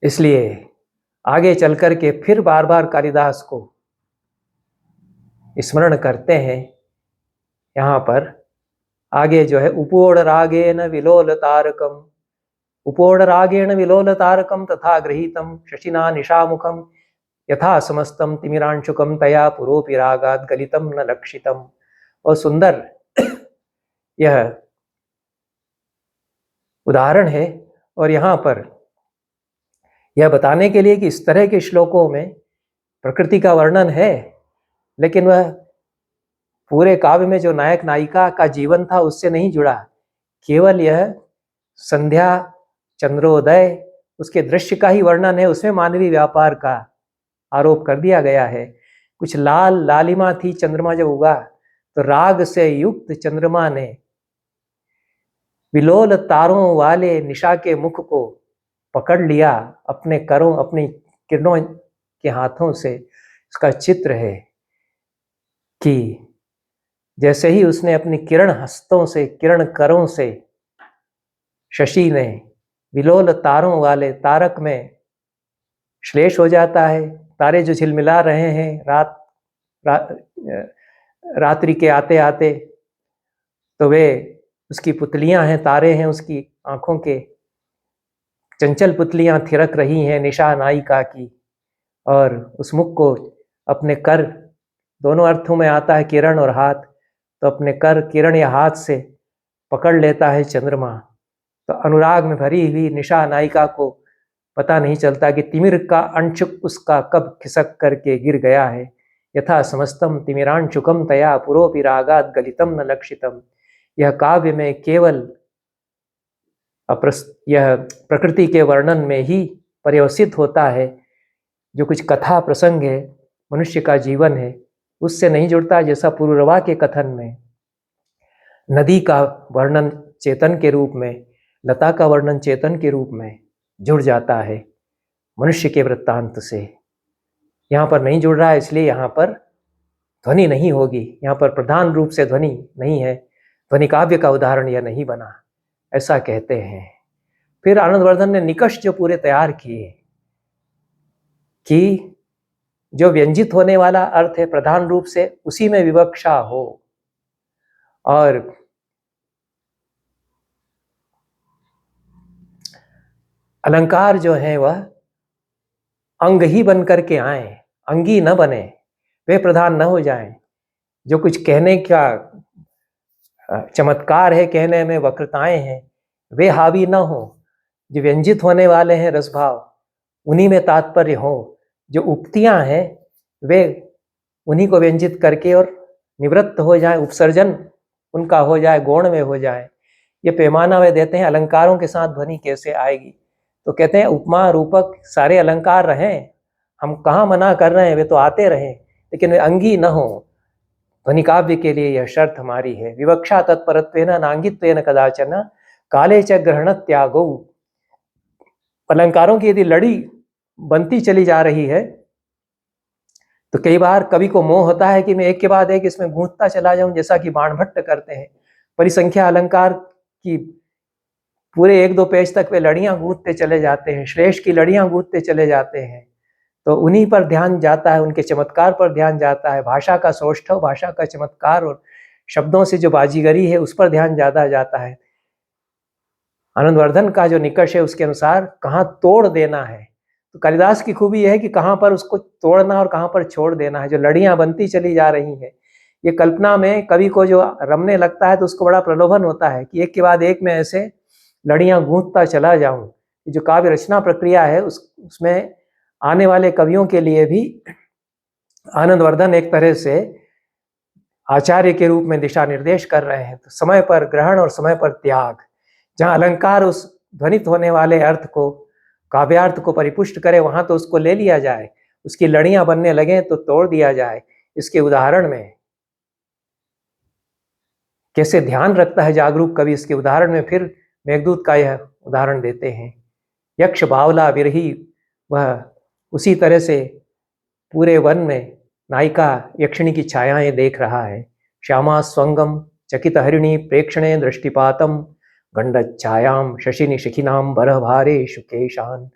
Speaker 1: इसलिए आगे चल कर के फिर बार बार कालिदास को स्मरण करते हैं। यहाँ पर आगे जो है उपोड़ रागेण विलोल तारकम, उपोड़ रागेण विलोल तारकम तथा गृहीतम शशिना निशामुखम यथा समस्तम तिमिरांशुकम तया पुरोपि रागाद गलितम न लक्षितम। और सुंदर यह उदाहरण है। और यहाँ पर यह बताने के लिए कि इस तरह के श्लोकों में प्रकृति का वर्णन है, लेकिन वह पूरे काव्य में जो नायक नायिका का जीवन था उससे नहीं जुड़ा। केवल यह संध्या, चंद्रोदय, उसके दृश्य का ही वर्णन है। उसमें मानवीय व्यापार का आरोप कर दिया गया है। कुछ लाल लालिमा थी चंद्रमा जब उगा, तो राग से युक्त चंद्रमा ने विलोल तारों वाले निशा के मुख को पकड़ लिया अपने करों, अपनी किरणों के हाथों से। इसका चित्र है कि जैसे ही उसने अपनी किरण हस्तों से, किरण करों से शशि ने विलोल तारों वाले तारक में श्लेष हो जाता है। तारे जो झिलमिला रहे हैं रात्रि के आते आते, तो वे उसकी पुतलियां हैं, तारे हैं उसकी आंखों के, चंचल पुतलियां थिरक रही हैं निशा नायिका की। और उस मुख को अपने कर, दोनों अर्थों में आता है किरण और हाथ, तो अपने कर, किरण या हाथ से पकड़ लेता है चंद्रमा। तो अनुराग में भरी हुई निशा नायिका को पता नहीं चलता कि तिमिर का अंशुक उसका कब खिसक करके गिर गया है। यथा समस्तम तिमिरांशुकम तया पुरोपि रागाद गलितम न लक्षितम। यह काव्य में केवल यह प्रकृति के वर्णन में ही पर्यवसित होता है। जो कुछ कथा प्रसंग है, मनुष्य का जीवन है, उससे नहीं जुड़ता। जैसा पुरूरवा के कथन में नदी का वर्णन चेतन के रूप में, लता का वर्णन चेतन के रूप में जुड़ जाता है मनुष्य के वृत्तांत से। यहाँ पर नहीं जुड़ रहा है, इसलिए यहाँ पर ध्वनि नहीं होगी, यहाँ पर प्रधान रूप से ध्वनि नहीं है, ध्वनि काव्य का उदाहरण यह नहीं बना, ऐसा कहते हैं। फिर आनंदवर्धन ने निकष जो पूरे तैयार किए कि जो व्यंजित होने वाला अर्थ है प्रधान रूप से उसी में विवक्षा हो, और अलंकार जो है वह अंग ही बन करके आए, अंगी न बने, वे प्रधान न हो जाएं। जो कुछ कहने का चमत्कार है, कहने में वक्रताएं हैं, वे हावी न हो। जो व्यंजित होने वाले हैं रसभाव, उन्हीं में तात्पर्य हो। जो उक्तियां हैं वे उन्हीं को व्यंजित करके और निवृत्त हो जाए, उपसर्जन उनका हो जाए, गौण में हो जाए। ये पैमाना वे देते हैं अलंकारों के साथ ध्वनि कैसे आएगी। तो कहते हैं उपमा रूपक सारे अलंकार रहें, हम कहाँ मना कर रहे हैं, वे तो आते रहें, लेकिन वे अंगी न हो। ध्वनि काव्य के लिए यह शर्त हमारी है। विवक्षा तत्परत्वेन नांगित्वेन कदाचन काले च ग्रहण त्यागो। अलंकारों की यदि लड़ी बनती चली जा रही है तो कई बार कवि को मोह होता है कि मैं एक के बाद एक इसमें गूंथता चला जाऊं, जैसा कि बाणभट्ट करते हैं। परिसंख्या अलंकार की पूरे 1-2 पेज तक वे लड़ियां गूंथते चले जाते हैं, श्लेष की लड़ियां गूंथते चले जाते हैं। तो उन्हीं पर ध्यान जाता है, उनके चमत्कार पर ध्यान जाता है। भाषा का सौष्ठव, भाषा का चमत्कार और शब्दों से जो बाजीगरी है उस पर ध्यान ज्यादा जाता है। आनंदवर्धन का जो निकष है उसके अनुसार कहाँ तोड़ देना है। तो कालिदास की खूबी यह है कि कहाँ पर उसको तोड़ना और कहाँ पर छोड़ देना है। जो लड़ियां बनती चली जा रही हैं, ये कल्पना में कवि को जो रमने लगता है तो उसको बड़ा प्रलोभन होता है कि एक के बाद एक में ऐसे लड़ियां गूंथता चला जाऊं। जो काव्य रचना प्रक्रिया है उसमें आने वाले कवियों के लिए भी आनंदवर्धन एक तरह से आचार्य के रूप में दिशा निर्देश कर रहे हैं। तो समय पर ग्रहण और समय पर त्याग, जहाँ अलंकार उस ध्वनित होने वाले अर्थ को, काव्यार्थ को परिपुष्ट करे, वहां तो उसको ले लिया जाए, उसकी लड़ियां बनने लगे तो तोड़ दिया जाए। इसके उदाहरण में कैसे ध्यान रखता है जागरूक कवि, इसके उदाहरण में फिर मेघदूत का यह उदाहरण देते हैं। यक्ष बावला विरही, वह उसी तरह से पूरे वन में नायिका यक्षिणी की छायाएं देख रहा है। श्यामा स्वंगम चकित हरिणी प्रेक्षणे दृष्टिपातम गंडच्छायां शशिनि शिखिनां बरभारे शुकेशान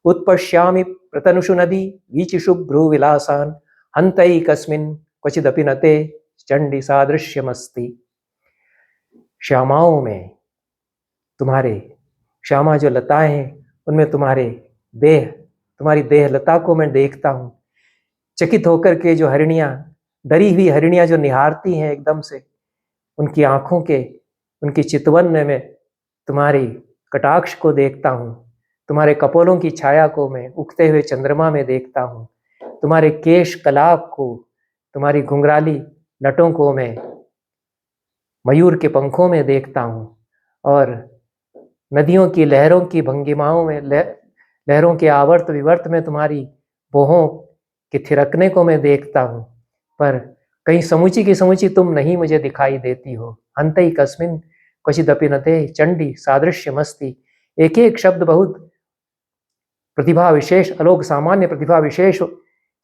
Speaker 1: उत्पश्यामि प्रतनुषु नदी वीचिषु भ्रूविलासान् हन्तैकस्मिन् क्वचिदपि न ते चंडी सादृश्यमस्ति। श्यामाओं में तुम्हारे, श्यामा जो लताएं हैं उनमें तुम्हारी देह लता को मैं देखता हूँ। चकित होकर के जो हरिणियां, डरी हुई हरिणियां जो निहारती हैं एकदम से, उनकी आंखों के, उनकी चितवन में मैं तुम्हारी कटाक्ष को देखता हूँ। तुम्हारे कपोलों की छाया को मैं उगते हुए चंद्रमा में देखता हूँ। तुम्हारे केश कलाप को, तुम्हारी घुंघराली लटों को मैं मयूर के पंखों में देखता हूँ। और नदियों की लहरों की भंगिमाओं में, लहरों के आवर्त विवर्त में तुम्हारी बोहों के थिरकने को मैं देखता हूँ। पर कहीं समूची की समूची तुम नहीं मुझे दिखाई देती हो। हंतई कस्मिन क्वचिदपि न ते चंडी सादृश्य मस्ती। एक एक शब्द बहुत प्रतिभा विशेष, अलोक सामान्य प्रतिभा विशेष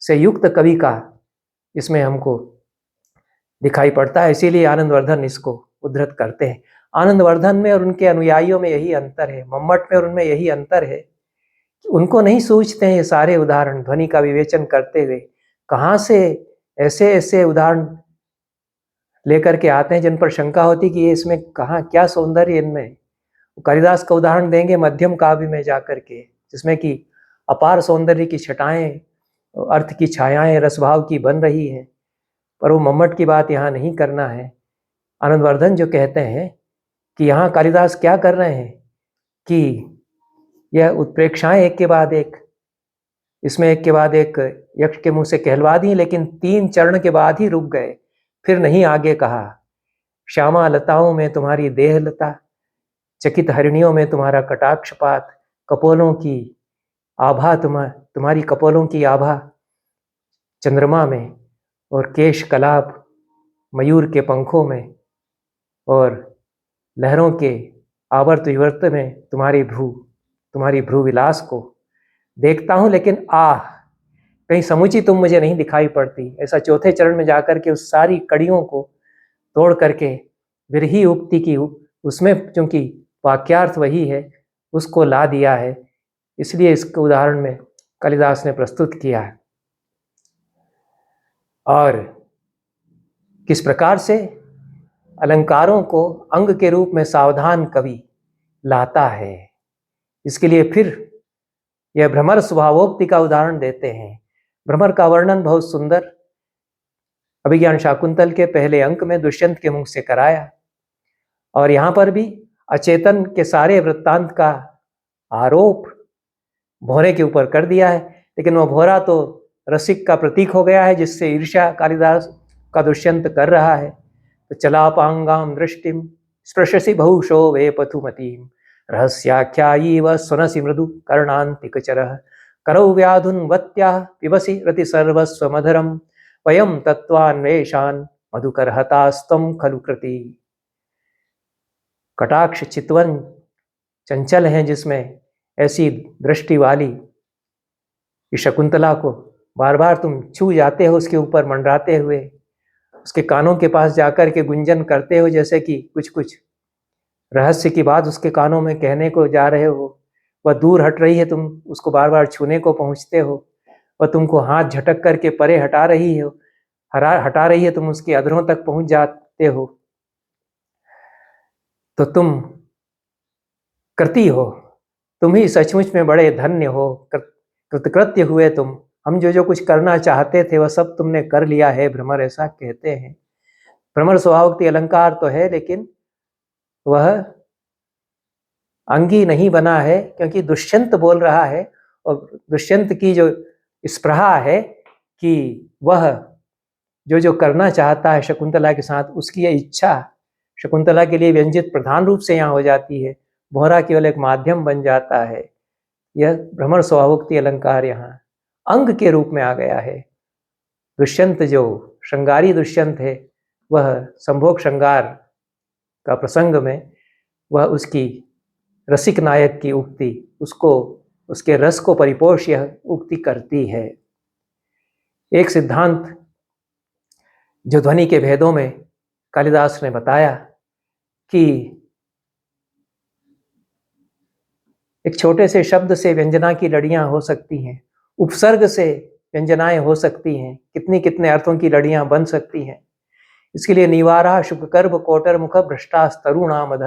Speaker 1: से युक्त कवि का इसमें हमको दिखाई पड़ता है। इसीलिए आनंदवर्धन इसको उद्धृत करते हैं। आनंदवर्धन में और उनके अनुयायियों में यही अंतर है, मम्मट में और उनमें यही अंतर है कि उनको नहीं सूझते हैं ये सारे उदाहरण ध्वनि का विवेचन करते हुए। कहाँ से ऐसे ऐसे उदाहरण लेकर के आते हैं जिन पर शंका होती कि ये इसमें कहाँ क्या सौंदर्य इनमें। कालिदास का उदाहरण देंगे मध्यम काव्य में जाकर के, जिसमें कि अपार सौंदर्य की छटाएं, अर्थ की छायाएं रसभाव की बन रही है। पर वो मम्मट की बात यहाँ नहीं करना है। आनंदवर्धन जो कहते हैं कि यहाँ कालिदास क्या कर रहे हैं कि यह उत्प्रेक्षाएं एक के बाद एक, इसमें एक के बाद एक यक्ष के मुंह से कहलवा दी, लेकिन 3 चरण के बाद ही रुक गए, फिर नहीं आगे कहा। श्यामा लताओं में तुम्हारी देह लता, चकित हरिणियों में तुम्हारा कटाक्षपात, कपोलों की आभा, तुम्हारी कपोलों की आभा चंद्रमा में, और केश कलाप मयूर के पंखों में, और लहरों के आवर्त विवर्त में तुम्हारी भ्रू विलास को देखता हूं, लेकिन कहीं समुची तुम मुझे नहीं दिखाई पड़ती। ऐसा चौथे चरण में जाकर के उस सारी कड़ियों को तोड़ करके विरही उक्ति की उसमें चूंकि वाक्यार्थ वही है उसको ला दिया है, इसलिए इसके उदाहरण में कालिदास ने प्रस्तुत किया है। और किस प्रकार से अलंकारों को अंग के रूप में सावधान कवि लाता है, इसके लिए फिर यह भ्रमर स्वभावोक्ति का उदाहरण देते हैं। भ्रमर का वर्णन बहुत सुंदर अभिज्ञान शाकुंतल के पहले अंक में दुष्यंत के मुख से कराया, और यहाँ पर भी अचेतन के सारे वृत्तांत का आरोप भौरे के ऊपर कर दिया है। लेकिन वह भौरा तो रसिक का प्रतीक हो गया है, जिससे ईर्ष्या कालिदास का दुष्यंत कर रहा है। तो चलापांगाम दृष्टिम स्पृशसि बहुशो वे पथुमतीम रहस्याख्यायी व सुनसि मृदु कर्णान्तिकचरः करौ व्याधुन्वत्याः पिबसि रति सर्वस्वमधुरं वयं तत्त्वान्वेषान् मधुकरहतास्त्वं खलु कृति। कटाक्ष चितवन चंचल हैं, जिसमें ऐसी दृष्टि वाली शकुंतला को बार बार तुम छू जाते हो, उसके ऊपर मंडराते हुए, उसके कानों के पास जाकर के गुंजन करते हो, जैसे कि कुछ कुछ रहस्य की बात उसके कानों में कहने को जा रहे हो। वह दूर हट रही है, तुम उसको बार बार छूने को पहुंचते हो, वह तुमको हाथ झटक करके परे हटा रही है, तुम उसके अधरों तक पहुंच जाते हो। तो तुम कृति हो, तुम ही सचमुच में बड़े धन्य हो, कृतकृत्य हुए तुम। हम जो कुछ करना चाहते थे वह सब तुमने कर लिया है भ्रमर, ऐसा कहते हैं। भ्रमर स्वभावोक्ति अलंकार तो है, लेकिन वह अंगी नहीं बना है, क्योंकि दुष्यंत बोल रहा है, और दुष्यंत की जो स्पृहा है कि वह जो करना चाहता है शकुंतला के साथ, उसकी यह इच्छा शकुंतला के लिए व्यंजित प्रधान रूप से यहाँ हो जाती है, भौरा केवल एक माध्यम बन जाता है। यह भ्रमर स्वभावोक्ति अलंकार यहाँ अंग के रूप में आ गया है। दुष्यंत जो श्रृंगारी दुष्यंत है, वह संभोग श्रृंगार का प्रसंग में वह उसकी रसिक नायक की उक्ति, उसको उसके रस को परिपोष यह उक्ति करती है। एक सिद्धांत जो ध्वनि के भेदों में कालिदास ने बताया कि एक छोटे से शब्द से व्यंजना की लड़ियां हो सकती हैं, उपसर्ग से व्यंजनाएं हो सकती हैं, कितनी कितने अर्थों की लड़ियां बन सकती हैं। इसके लिए निवारा शुककर्भ कोटर मुख भ्रष्टास तरुणामध,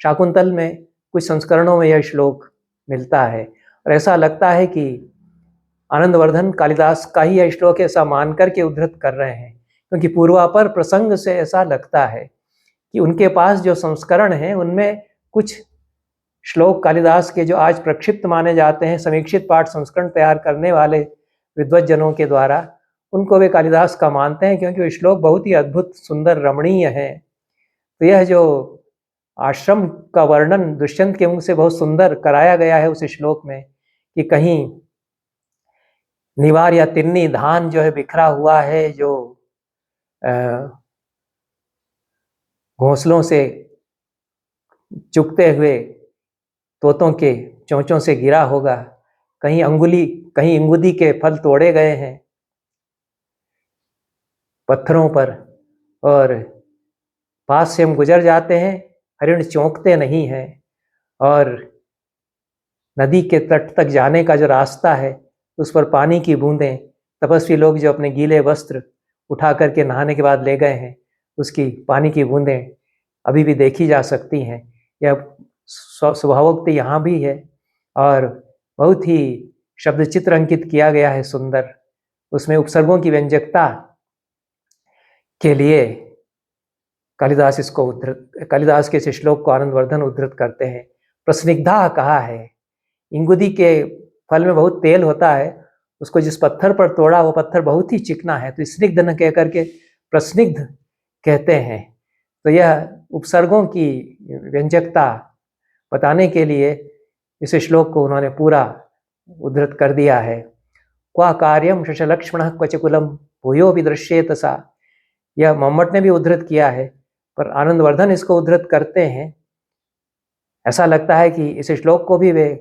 Speaker 1: शाकुंतल में कुछ संस्करणों में यह श्लोक मिलता है, और ऐसा लगता है कि आनंदवर्धन कालिदास का ही यह श्लोक ऐसा मान करके उद्धृत कर रहे हैं, क्योंकि पूर्वापर प्रसंग से ऐसा लगता है कि उनके पास जो संस्करण हैं उनमें कुछ श्लोक कालिदास के जो आज प्रक्षिप्त माने जाते हैं, समीक्षित पाठ संस्करण तैयार करने वाले विद्वज्जनों के द्वारा, उनको वे कालिदास का मानते हैं, क्योंकि वो श्लोक बहुत ही अद्भुत सुंदर रमणीय है। तो यह जो आश्रम का वर्णन दुष्यंत के मुंह से बहुत सुंदर कराया गया है उस श्लोक में, कि कहीं निवार या तिन्नी धान जो है बिखरा हुआ है, जो घोंसलों से चुगते हुए तोतों के चोंचों से गिरा होगा, कहीं इंगुदी के फल तोड़े गए हैं पत्थरों पर, और पास से हम गुजर जाते हैं, हरिण चौंकते नहीं हैं, और नदी के तट तक जाने का जो रास्ता है उस पर पानी की बूंदें, तपस्वी लोग जो अपने गीले वस्त्र उठा करके नहाने के बाद ले गए हैं, उसकी पानी की बूंदें अभी भी देखी जा सकती हैं। यह स्वभावोक्ति यहाँ भी है, और बहुत ही शब्द चित्र अंकित किया गया है सुंदर। उसमें उपसर्गों की व्यंजकता के लिए कालिदास के इस श्लोक को आनंदवर्धन उद्धृत करते हैं। प्रस्निग्धा कहा है, इंगुदी के फल में बहुत तेल होता है, उसको जिस पत्थर पर तोड़ा वो पत्थर बहुत ही चिकना है, तो स्निग्ध न कह करके प्रस्निग्ध कहते हैं। तो यह उपसर्गों की व्यंजकता बताने के लिए इस श्लोक को उन्होंने पूरा उद्धृत कर दिया है। क्वा कार्यम शशलक्ष्मण क्वचकुलम भूयो विदृश्येत सा, यह मम्मट ने भी उद्धृत किया है, पर आनंदवर्धन इसको उद्धृत करते हैं ऐसा लगता है कि इस श्लोक को भी वे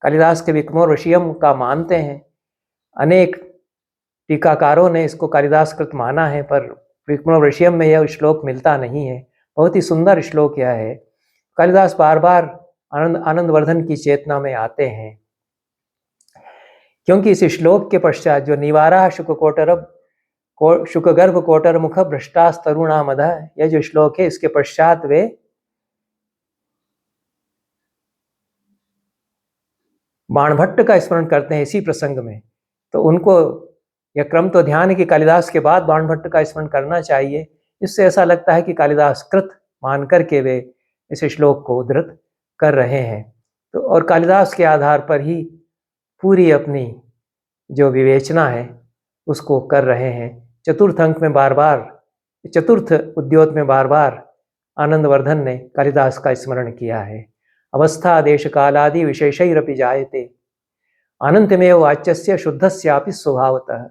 Speaker 1: कालिदास के विक्रमोर्वशीयम का मानते हैं। अनेक टीकाकारों ने इसको कालिदास कृत माना है, पर विक्रमोर्वशीयम में यह श्लोक मिलता नहीं है। बहुत ही सुंदर श्लोक यह है। कालिदास बार बार आनंदवर्धन की चेतना में आते हैं, क्योंकि इस श्लोक के पश्चात जो निवारा शुकगर्भ कोटर मुख भ्रष्टास तरुणामध, यह जो श्लोक है, इसके पश्चात वे बाणभट्ट का स्मरण करते हैं इसी प्रसंग में। तो उनको यह क्रम तो ध्यान है कि कालिदास के बाद बाणभट्ट का स्मरण करना चाहिए। इससे ऐसा लगता है कि कालिदास कृत मान करके वे इस श्लोक को उद्धृत कर रहे हैं। तो और कालिदास के आधार पर ही पूरी अपनी जो विवेचना है उसको कर रहे हैं। चतुर्थ अंक में बार बार, चतुर्थ उद्योत में बार बार आनंदवर्धन ने कालिदास का स्मरण किया है। अवस्था देश कालादि विशेषैरपि जायते अनंतमेव वाच्यस्य शुद्धस्यापि स्वभावतः।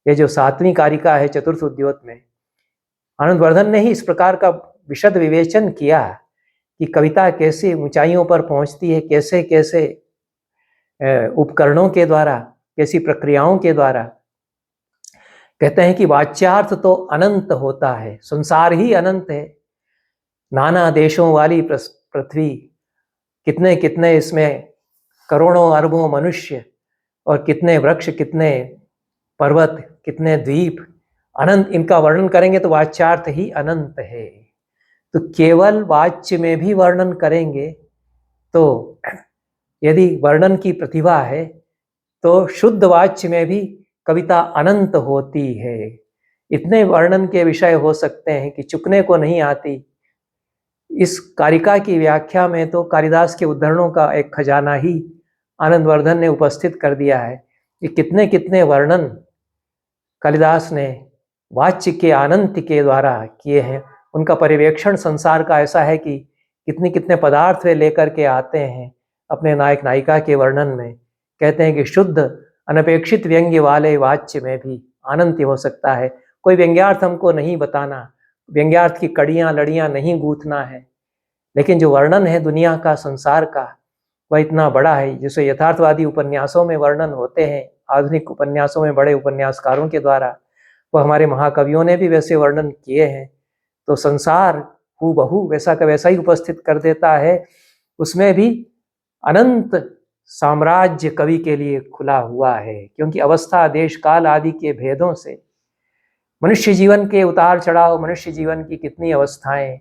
Speaker 1: ये जो 7वीं कारिका है चतुर्थ उद्योत में, आनंदवर्धन ने ही इस प्रकार का विशद विवेचन किया कि कविता कैसे ऊंचाइयों पर पहुंचती है, कैसे कैसे उपकरणों के द्वारा, कैसी प्रक्रियाओं के द्वारा। कहते हैं कि वाच्यार्थ तो अनंत होता है, संसार ही अनंत है। नाना देशों वाली पृथ्वी, कितने कितने इसमें करोड़ों अरबों मनुष्य, और कितने वृक्ष, कितने पर्वत, कितने द्वीप, अनंत। इनका वर्णन करेंगे तो वाच्यार्थ ही अनंत है। तो केवल वाच्य में भी वर्णन करेंगे तो यदि वर्णन की प्रतिभा है तो शुद्ध वाच्य में भी कविता अनंत होती है। इतने वर्णन के विषय हो सकते हैं कि चुकने को नहीं आती। इस कारिका की व्याख्या में तो कालिदास के उद्धरणों का एक खजाना ही आनंदवर्धन ने उपस्थित कर दिया है कि कितने कितने वर्णन कालिदास ने वाच्य के अनंत के द्वारा किए हैं। उनका पर्यवेक्षण संसार का ऐसा है कि कितने कितने पदार्थ वे लेकर के आते हैं अपने नायक नायिका के वर्णन में। कहते हैं कि शुद्ध अनपेक्षित व्यंग्य वाले वाच्य में भी अनंत हो सकता है। कोई व्यंग्यार्थ हमको नहीं बताना, व्यंग्यार्थ की कड़ियाँ लड़ियाँ नहीं गूंथना है, लेकिन जो वर्णन है दुनिया का, संसार का, वह इतना बड़ा है। जिसे यथार्थवादी उपन्यासों में वर्णन होते हैं, आधुनिक उपन्यासों में बड़े उपन्यासकारों के द्वारा, वह हमारे महाकवियों ने भी वैसे वर्णन किए हैं। तो संसार हूबहू वैसा का वैसा ही उपस्थित कर देता है। उसमें भी अनंत साम्राज्य कवि के लिए खुला हुआ है, क्योंकि अवस्था देश काल आदि के भेदों से मनुष्य जीवन के उतार चढ़ाव, मनुष्य जीवन की कितनी अवस्थाएं,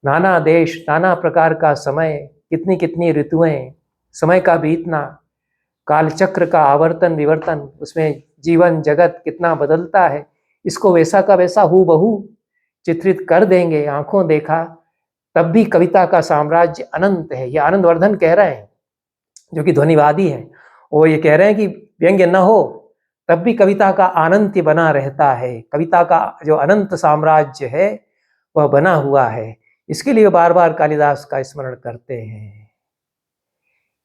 Speaker 1: नाना देश, नाना प्रकार का समय, कितनी कितनी ऋतुएं, समय का बीतना, कालचक्र का आवर्तन विवर्तन, उसमें जीवन जगत कितना बदलता है, इसको वैसा का वैसा हूबहू चित्रित कर देंगे आंखों देखा, तब भी कविता का साम्राज्य अनंत है। ये आनंदवर्धन कह रहे हैं, जो कि ध्वनिवादी हैं। वो ये कह रहे हैं कि व्यंग्य न हो तब भी कविता का अनंत बना रहता है। कविता का जो अनंत साम्राज्य है वह बना हुआ है। इसके लिए बार बार कालिदास का स्मरण करते हैं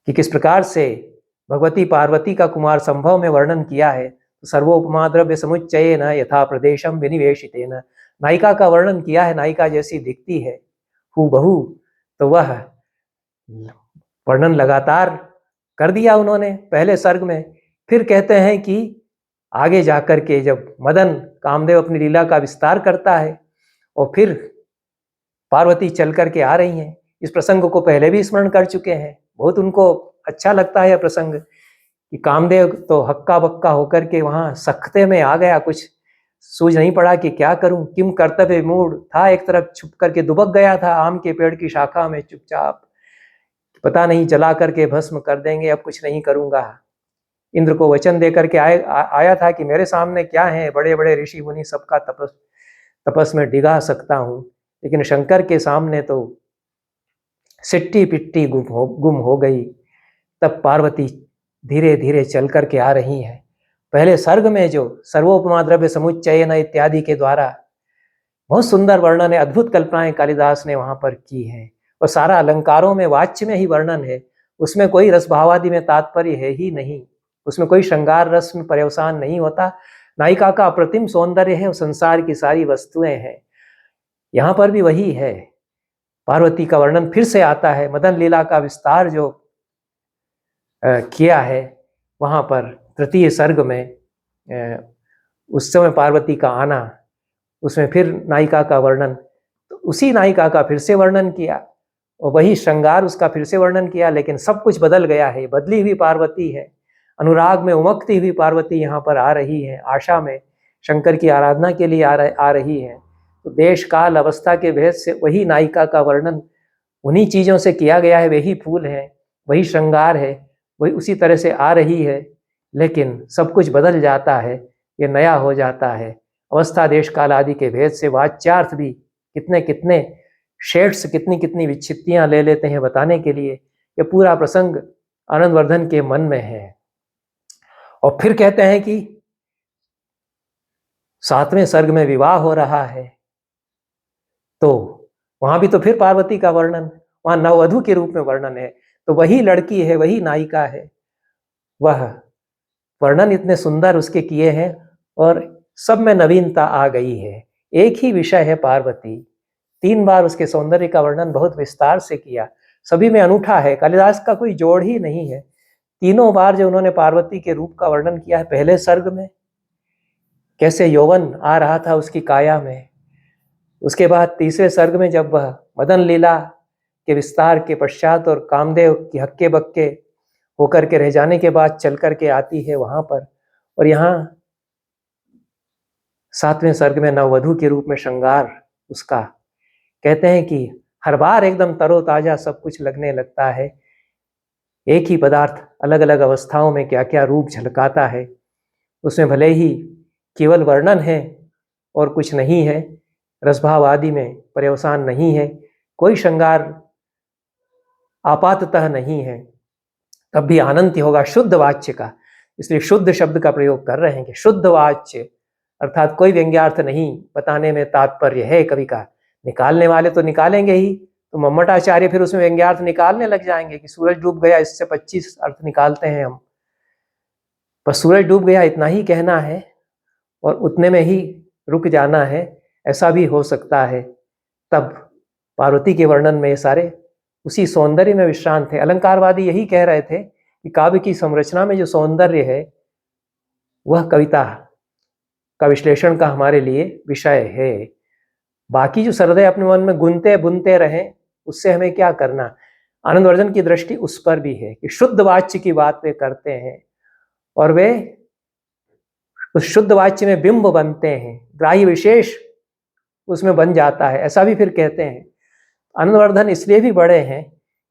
Speaker 1: कि किस प्रकार से भगवती पार्वती का कुमार संभव में वर्णन किया है। सर्वोपमा द्रव्य समुच्चयेन यथा प्रदेशम विनिवेशितेन, नायिका का वर्णन किया है, नायिका जैसी दिखती है हूबहू। तो वह वर्णन लगातार कर दिया उन्होंने पहले सर्ग में। फिर कहते हैं कि आगे जाकर के जब मदन कामदेव अपनी लीला का विस्तार करता है और फिर पार्वती चल करके आ रही हैं, इस प्रसंग को पहले भी स्मरण कर चुके हैं। बहुत उनको अच्छा लगता है यह प्रसंग कि कामदेव तो हक्का बक्का होकर के वहां सख्ते में आ गया, कुछ सूझ नहीं पड़ा कि क्या करूं, किम कर्तव्य मूड था। एक तरफ छुप करके दुबक गया था आम के पेड़ की शाखा में चुपचाप, पता नहीं जला करके भस्म कर देंगे, अब कुछ नहीं करूंगा। इंद्र को वचन दे करके आया था कि मेरे सामने क्या है, बड़े बड़े ऋषि मुनि सबका तपस में डिगा सकता हूं, लेकिन शंकर के सामने तो सिट्टी पिट्टी गुम हो गई। तब पार्वती धीरे धीरे चल करके आ रही हैं। पहले सर्ग में जो सर्वोपमा द्रव्य समुच्चयन इत्यादि के द्वारा बहुत सुंदर वर्णन है, अद्भुत कल्पनाएं कालिदास ने वहां पर की हैं, और सारा अलंकारों में वाच्य में ही वर्णन है। उसमें कोई रस भावादि में तात्पर्य है ही नहीं, उसमें कोई श्रृंगार रस में पर्यवसान नहीं होता। नायिका का अप्रतिम सौंदर्य है और संसार की सारी वस्तुएं हैं। यहाँ पर भी वही है। पार्वती का वर्णन फिर से आता है। मदन लीला का विस्तार जो किया है वहाँ पर तृतीय सर्ग में, उस समय पार्वती का आना, उसमें फिर नायिका का वर्णन, तो उसी नायिका का फिर से वर्णन किया और वही श्रृंगार उसका फिर से वर्णन किया, लेकिन सब कुछ बदल गया है। बदली हुई पार्वती है, अनुराग में उमकती हुई पार्वती यहाँ पर आ रही है, आशा में शंकर की आराधना के लिए आ रही है। तो देश काल अवस्था के भेद से वही नायिका का वर्णन उन्हीं चीज़ों से किया गया है, वही फूल है, वही श्रृंगार है, वही उसी तरह से आ रही है, लेकिन सब कुछ बदल जाता है, ये नया हो जाता है। अवस्था देश काल आदि के भेद से वाच्यार्थ भी कितने कितने शेड्स, कितनी कितनी विच्छित्तियां ले लेते हैं बताने के लिए। ये पूरा प्रसंग आनंदवर्धन के मन में है। और फिर कहते हैं कि 7वें सर्ग में विवाह हो रहा है, तो वहां भी तो फिर पार्वती का वर्णन, वहां नववधू के रूप में वर्णन है। तो वही लड़की है, वही नायिका है, वह वर्णन इतने सुंदर उसके किए हैं और सब में नवीनता आ गई है। एक ही विषय है पार्वती, 3 बार उसके सौंदर्य का वर्णन बहुत विस्तार से किया, सभी में अनूठा है, कालिदास का कोई जोड़ ही नहीं है। तीनों बार जो उन्होंने पार्वती के रूप का वर्णन किया है, पहले सर्ग में कैसे यौवन आ रहा था उसकी काया में, उसके बाद तीसरे सर्ग में जब वह मदन लीला के विस्तार के पश्चात और कामदेव की हक्के बक्के होकर के रह जाने के बाद चल करके आती है वहां पर, और यहाँ 7वें सर्ग में नववधू के रूप में श्रृंगार उसका। कहते हैं कि हर बार एकदम तरोताजा सब कुछ लगने लगता है। एक ही पदार्थ अलग अलग अवस्थाओं में क्या क्या रूप झलकाता है, उसमें भले ही केवल वर्णन है और कुछ नहीं है, रसभाव आदि में पर्यवसान नहीं है, कोई श्रृंगार आपाततः नहीं है, तब भी आनंद होगा शुद्ध वाच्य का। इसलिए शुद्ध शब्द का प्रयोग कर रहे हैं कि शुद्ध वाच्य, अर्थात कोई व्यंग्यार्थ नहीं बताने में तात्पर्य है कवि का। निकालने वाले तो निकालेंगे ही, तो मम्मटाचार्य फिर उसमें व्यंग्यार्थ निकालने लग जाएंगे कि सूरज डूब गया, इससे 25 अर्थ निकालते हैं हम, पर सूरज डूब गया इतना ही कहना है और उतने में ही रुक जाना है, ऐसा भी हो सकता है। तब पार्वती के वर्णन में ये सारे उसी सौंदर्य में विश्रांत थे। अलंकारवादी यही कह रहे थे कि काव्य की संरचना में जो सौंदर्य है वह कविता का विश्लेषण का हमारे लिए विषय है। बाकी जो सरदय अपने मन में गुनते बुनते रहें, उससे हमें क्या करना। आनंदवर्धन की दृष्टि उस पर भी है कि शुद्ध वाच्य की बात वे करते हैं और वे उस शुद्ध वाच्य में बिंब बनते हैं, ग्राह्य विशेष उसमें बन जाता है, ऐसा भी फिर कहते हैं। आनंदवर्धन इसलिए भी बड़े हैं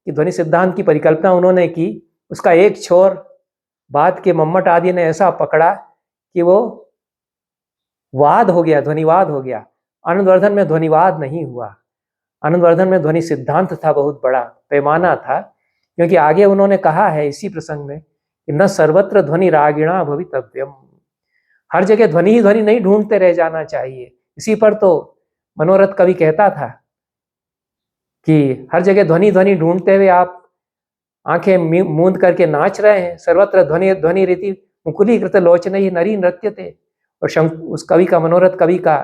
Speaker 1: कि ध्वनि सिद्धांत की परिकल्पना उन्होंने की, उसका एक छोर बाद के मम्मट आदि ने ऐसा पकड़ा कि वो वाद हो गया, ध्वनिवाद हो गया। आनंदवर्धन में ध्वनिवाद नहीं हुआ, आनंदवर्धन में ध्वनि सिद्धांत था, बहुत बड़ा पैमाना था। क्योंकि आगे उन्होंने कहा है इसी प्रसंग में कि न सर्वत्र ध्वनि रागिणा भवितव्यम, हर जगह ध्वनि ही ध्वनि नहीं ढूंढते रह जाना चाहिए। इसी पर तो मनोरथ कवि कहता था कि हर जगह ध्वनि ध्वनि ढूंढते हुए आप आंखें मूंद करके नाच रहे हैं। सर्वत्र ध्वनि ध्वनि रीति मुकुलीकृत लोचने ही नरी नृत्य थे। और उस कवि का, मनोरथ कवि का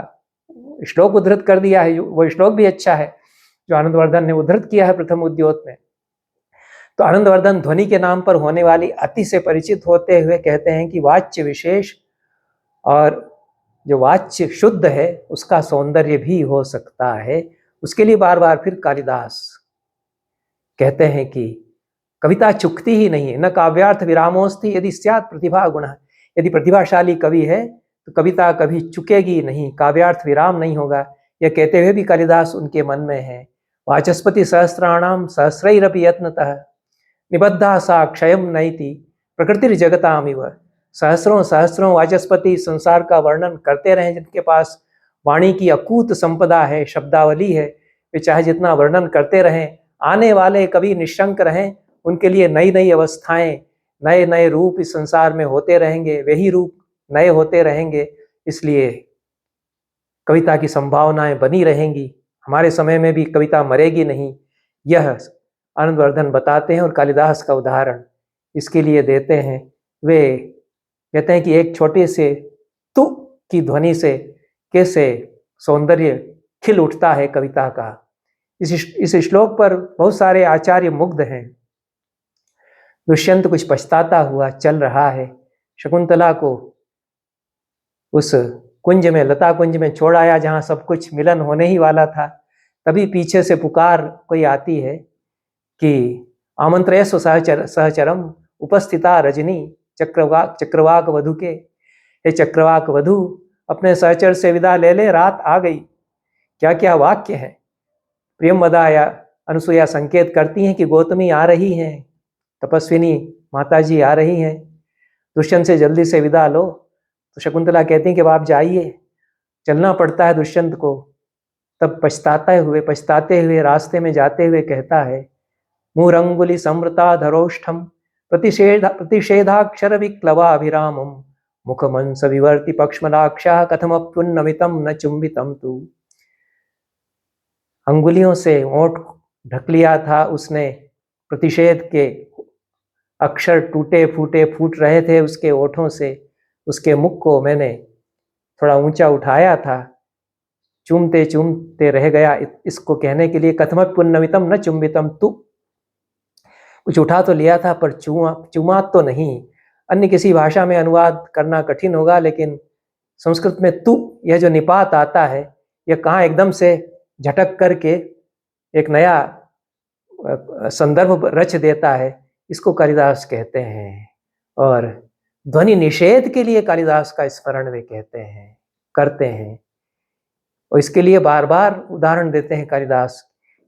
Speaker 1: श्लोक उद्धृत कर दिया है, वो श्लोक भी अच्छा है जो आनंदवर्धन ने उद्धृत किया है प्रथम उद्योत में। तो आनंदवर्धन ध्वनि के नाम पर होने वाली अति से परिचित होते हुए कहते हैं कि वाच्य विशेष और जो वाच्य शुद्ध है उसका सौंदर्य भी हो सकता है। उसके लिए बार बार फिर कालिदास कहते हैं कि कविता चुकती ही नहीं है, न काव्यार्थ विरामोस्ति यदि स्यात् प्रतिभा गुण। यदि प्रतिभाशाली कवि है तो कविता कभी चुकेगी नहीं, काव्यार्थ विराम नहीं होगा। यह कहते हुए भी कालिदास उनके मन में है। वाचस्पति सहस्राणाम सहस्रैरपि यत्नतः निबद्धा सा क्षयम नैति प्रकृतिर्जगतामिव। सहस्रों सहस्रों वाचस्पति संसार का वर्णन करते रहें, जिनके पास वाणी की अकूत संपदा है, शब्दावली है, वे चाहे जितना वर्णन करते रहें, आने वाले कभी निशंक रहें, उनके लिए नई नई अवस्थाएं, नए नए रूप इस संसार में होते रहेंगे, वही रूप नए होते रहेंगे। इसलिए कविता की संभावनाएं बनी रहेंगी, हमारे समय में भी कविता मरेगी नहीं, यह आनंदवर्धन बताते हैं। और कालिदास का उदाहरण इसके लिए देते हैं। वे कहते हैं कि एक छोटे से तु की ध्वनि से कैसे सौंदर्य खिल उठता है कविता का। इस श्लोक पर बहुत सारे आचार्य मुग्ध हैं। दुष्यंत कुछ पछताता हुआ चल रहा है, शकुंतला को उस कुंज में, लता कुंज में छोड़ आया जहाँ सब कुछ मिलन होने ही वाला था। तभी पीछे से पुकार कोई आती है कि आमंत्रेयस्व सहचरम उपस्थिता रजनी चक्रवाक वधु के। हे चक्रवाक वधु, अपने सहचर से विदा ले ले, रात आ गई। क्या क्या वाक्य है। प्रियमवदा या अनुसुईया संकेत करती हैं कि गौतमी आ रही हैं, तपस्विनी माताजी आ रही हैं, दुष्यंत से जल्दी से विदा लो। तो शकुंतला कहती हैं कि आप जाइए, चलना पड़ता है दुष्यंत को। तब पछताते हुए रास्ते में जाते हुए कहता है, मूरंगुली समृता धरोष्ठम प्रतिषेधाक्षर विक्लवाभिरामम मुखमंस विवर्ति पक्ष्मलाक्षा कथमप्युन्नमितम न चुंबितम तू। अंगुलियों से ओंठ ढक लिया था उसने, प्रतिषेध के अक्षर टूटे फूटे फूट रहे थे उसके ओठों से। उसके मुख को मैंने थोड़ा ऊंचा उठाया था, चूमते चूमते रह गया इसको कहने के लिए, कथमप्युन्नमितम न चुंबितम तू। कुछ उठा तो लिया था पर चूमा तो नहीं। अन्य किसी भाषा में अनुवाद करना कठिन होगा, लेकिन संस्कृत में तू, यह जो निपात आता है, यह कहाँ एकदम से झटक करके एक नया संदर्भ रच देता है, इसको कालिदास कहते हैं। और ध्वनि निषेध के लिए कालिदास का स्मरण वे कहते हैं, करते हैं। और इसके लिए बार बार उदाहरण देते हैं कालिदास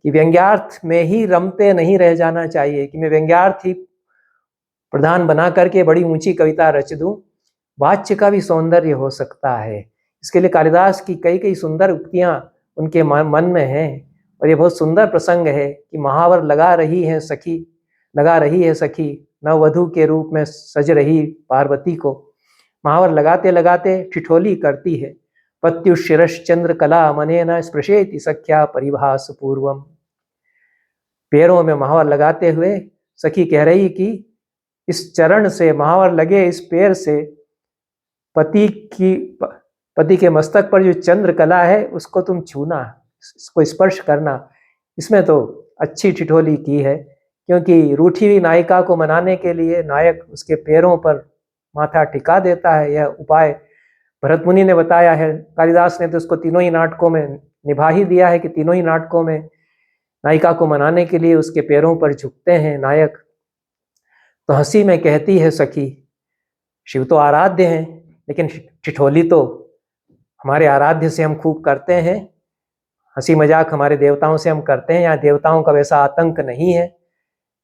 Speaker 1: कि व्यंग्यार्थ में ही रमते नहीं रह जाना चाहिए, कि मैं व्यंग्यार्थ ही प्रधान बना करके बड़ी ऊंची कविता रच दूं। वाच्य का भी सौंदर्य हो सकता है। इसके लिए कालिदास की कई कई सुंदर उक्तियां उनके मन में हैं। और ये बहुत सुंदर प्रसंग है कि महावर लगा रही है सखी नववधू के रूप में सज रही पार्वती को। महावर लगाते लगाते ठिठोली करती है, पत्युशिरश्चंद्र कला मनेन स्पृशेति सख्या परिभास पूर्वम। पैरों में महावर लगाते हुए सखी कह रही कि इस चरण से, महावर लगे इस पैर से, पति के मस्तक पर जो चंद्र कला है उसको तुम छूना, इसको स्पर्श करना। इसमें तो अच्छी ठिठोली की है, क्योंकि रूठी हुई नायिका को मनाने के लिए नायक उसके पैरों पर माथा टिका देता है। यह उपाय भरत मुनि ने बताया है। कालिदास ने तो उसको तीनों ही नाटकों में निभा ही दिया है कि तीनों ही नाटकों में नायिका को मनाने के लिए उसके पैरों पर झुकते हैं नायक। तो हंसी में कहती है सखी, शिव तो आराध्य हैं, लेकिन ठिठोली तो हमारे आराध्य से हम खूब करते हैं, हंसी मजाक हमारे देवताओं से हम करते हैं। यहाँ देवताओं का वैसा आतंक नहीं है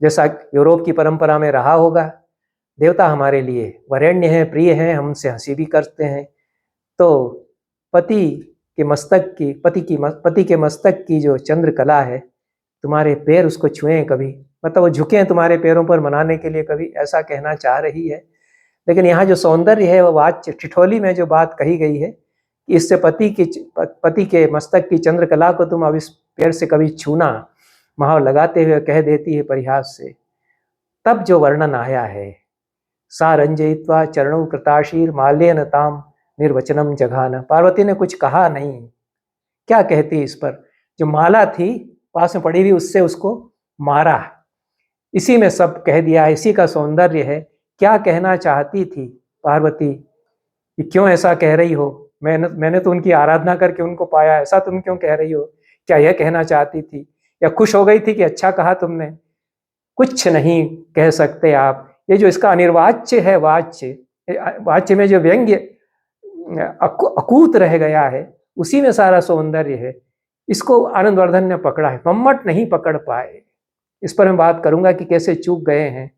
Speaker 1: जैसा यूरोप की परंपरा में रहा होगा। देवता हमारे लिए वरेण्य हैं, प्रिय हैं, हमसे हंसी भी करते हैं। तो पति के मस्तक की जो चंद्रकला है, तुम्हारे पैर उसको छुएं कभी, मतलब वो झुके तुम्हारे पैरों पर मनाने के लिए कभी, ऐसा कहना चाह रही है। लेकिन यहाँ जो सौंदर्य है वो वाच्य ठिठोली में जो बात कही गई है कि इससे पति के मस्तक की चंद्रकला को तुम अब इस पैर से कभी छूना, महावर लगाते हुए कह देती है परिहास से। तब जो वर्णन आया है, सा रंजयित्वा चरणों कृताशीर माल्येन ताम निर्वचनम जघान। पार्वती ने कुछ कहा नहीं, क्या कहती इस पर, जो माला थी पास में पड़ी हुई उससे उसको मारा। इसी में सब कह दिया है, इसी का सौंदर्य है। क्या कहना चाहती थी पार्वती कि क्यों ऐसा कह रही हो, मैंने तो उनकी आराधना करके उनको पाया, ऐसा तुम क्यों कह रही हो, क्या यह कहना चाहती थी, या खुश हो गई थी कि अच्छा कहा तुमने। कुछ नहीं कह सकते आप। ये जो इसका अनिर्वाच्य है, वाच्य में जो व्यंग्य अकूत रह गया है, उसी में सारा सौंदर्य है। इसको आनंदवर्धन ने पकड़ा है, मम्मट नहीं पकड़ पाए। इस पर मैं बात करूंगा कि कैसे चूक गए हैं,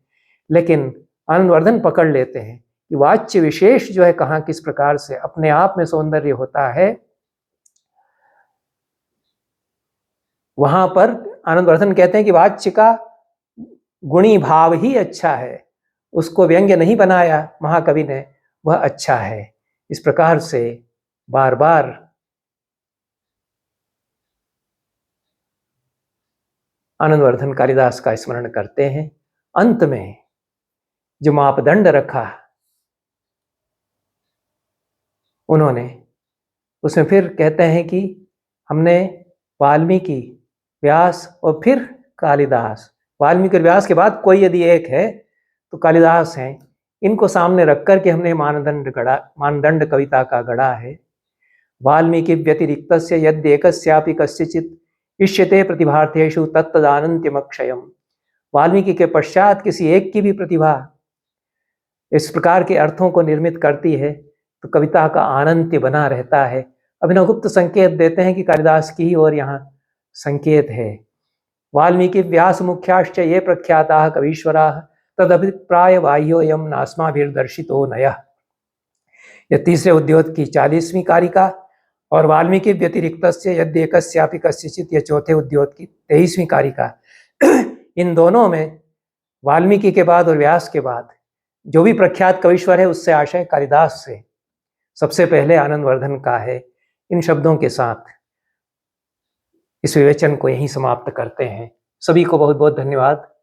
Speaker 1: लेकिन आनंदवर्धन पकड़ लेते हैं कि वाच्य विशेष जो है कहाँ किस प्रकार से अपने आप में सौंदर्य होता है। वहां पर आनंदवर्धन कहते हैं कि वाच्य का गुणी भाव ही अच्छा है, उसको व्यंग्य नहीं बनाया महाकवि ने, वह अच्छा है। इस प्रकार से बार बार आनंदवर्धन कालिदास का स्मरण करते हैं। अंत में जो मापदंड रखा उन्होंने, उसमें फिर कहते हैं कि हमने वाल्मीकि व्यास और फिर कालिदास। वाल्मीकि और व्यास के बाद कोई यदि एक है तो कालिदास हैं। इनको सामने रख कर के हमने मानदंड कविता का गढ़ा है। वाल्मीकि व्यतिरिक्तस्य यद्येकस्यापि कस्यचित् इष्यते प्रतिभार्थेषु तत्तदानन्त्यमक्षयम्। वाल्मीकि के पश्चात किसी एक की भी प्रतिभा इस प्रकार के अर्थों को निर्मित करती है तो कविता का आनंत्य बना रहता है। अभिनवगुप्त संकेत देते हैं कि कालिदास की ही ओर यहाँ संकेत है। वाल्मीकि व्यास मुख्याश्च ये प्रख्याताः कवीश्वराः तदभिप्राय बाह्योऽयं नास्माभिर्दर्शितो नयः। यह तीसरे उद्योत की 40वीं कारिका और वाल्मीकि व्यतिरिक्तस्य यद्येकस्यापि कस्यचित् यह चौथे उद्योत की 23वीं कारिका। इन दोनों में वाल्मीकि के बाद और व्यास के बाद जो भी प्रख्यात कवीश्वर है उससे आशय कालिदास से सबसे पहले आनंदवर्धन का है। इन शब्दों के साथ इस विवेचन को यहीं समाप्त करते हैं। सभी को बहुत बहुत धन्यवाद।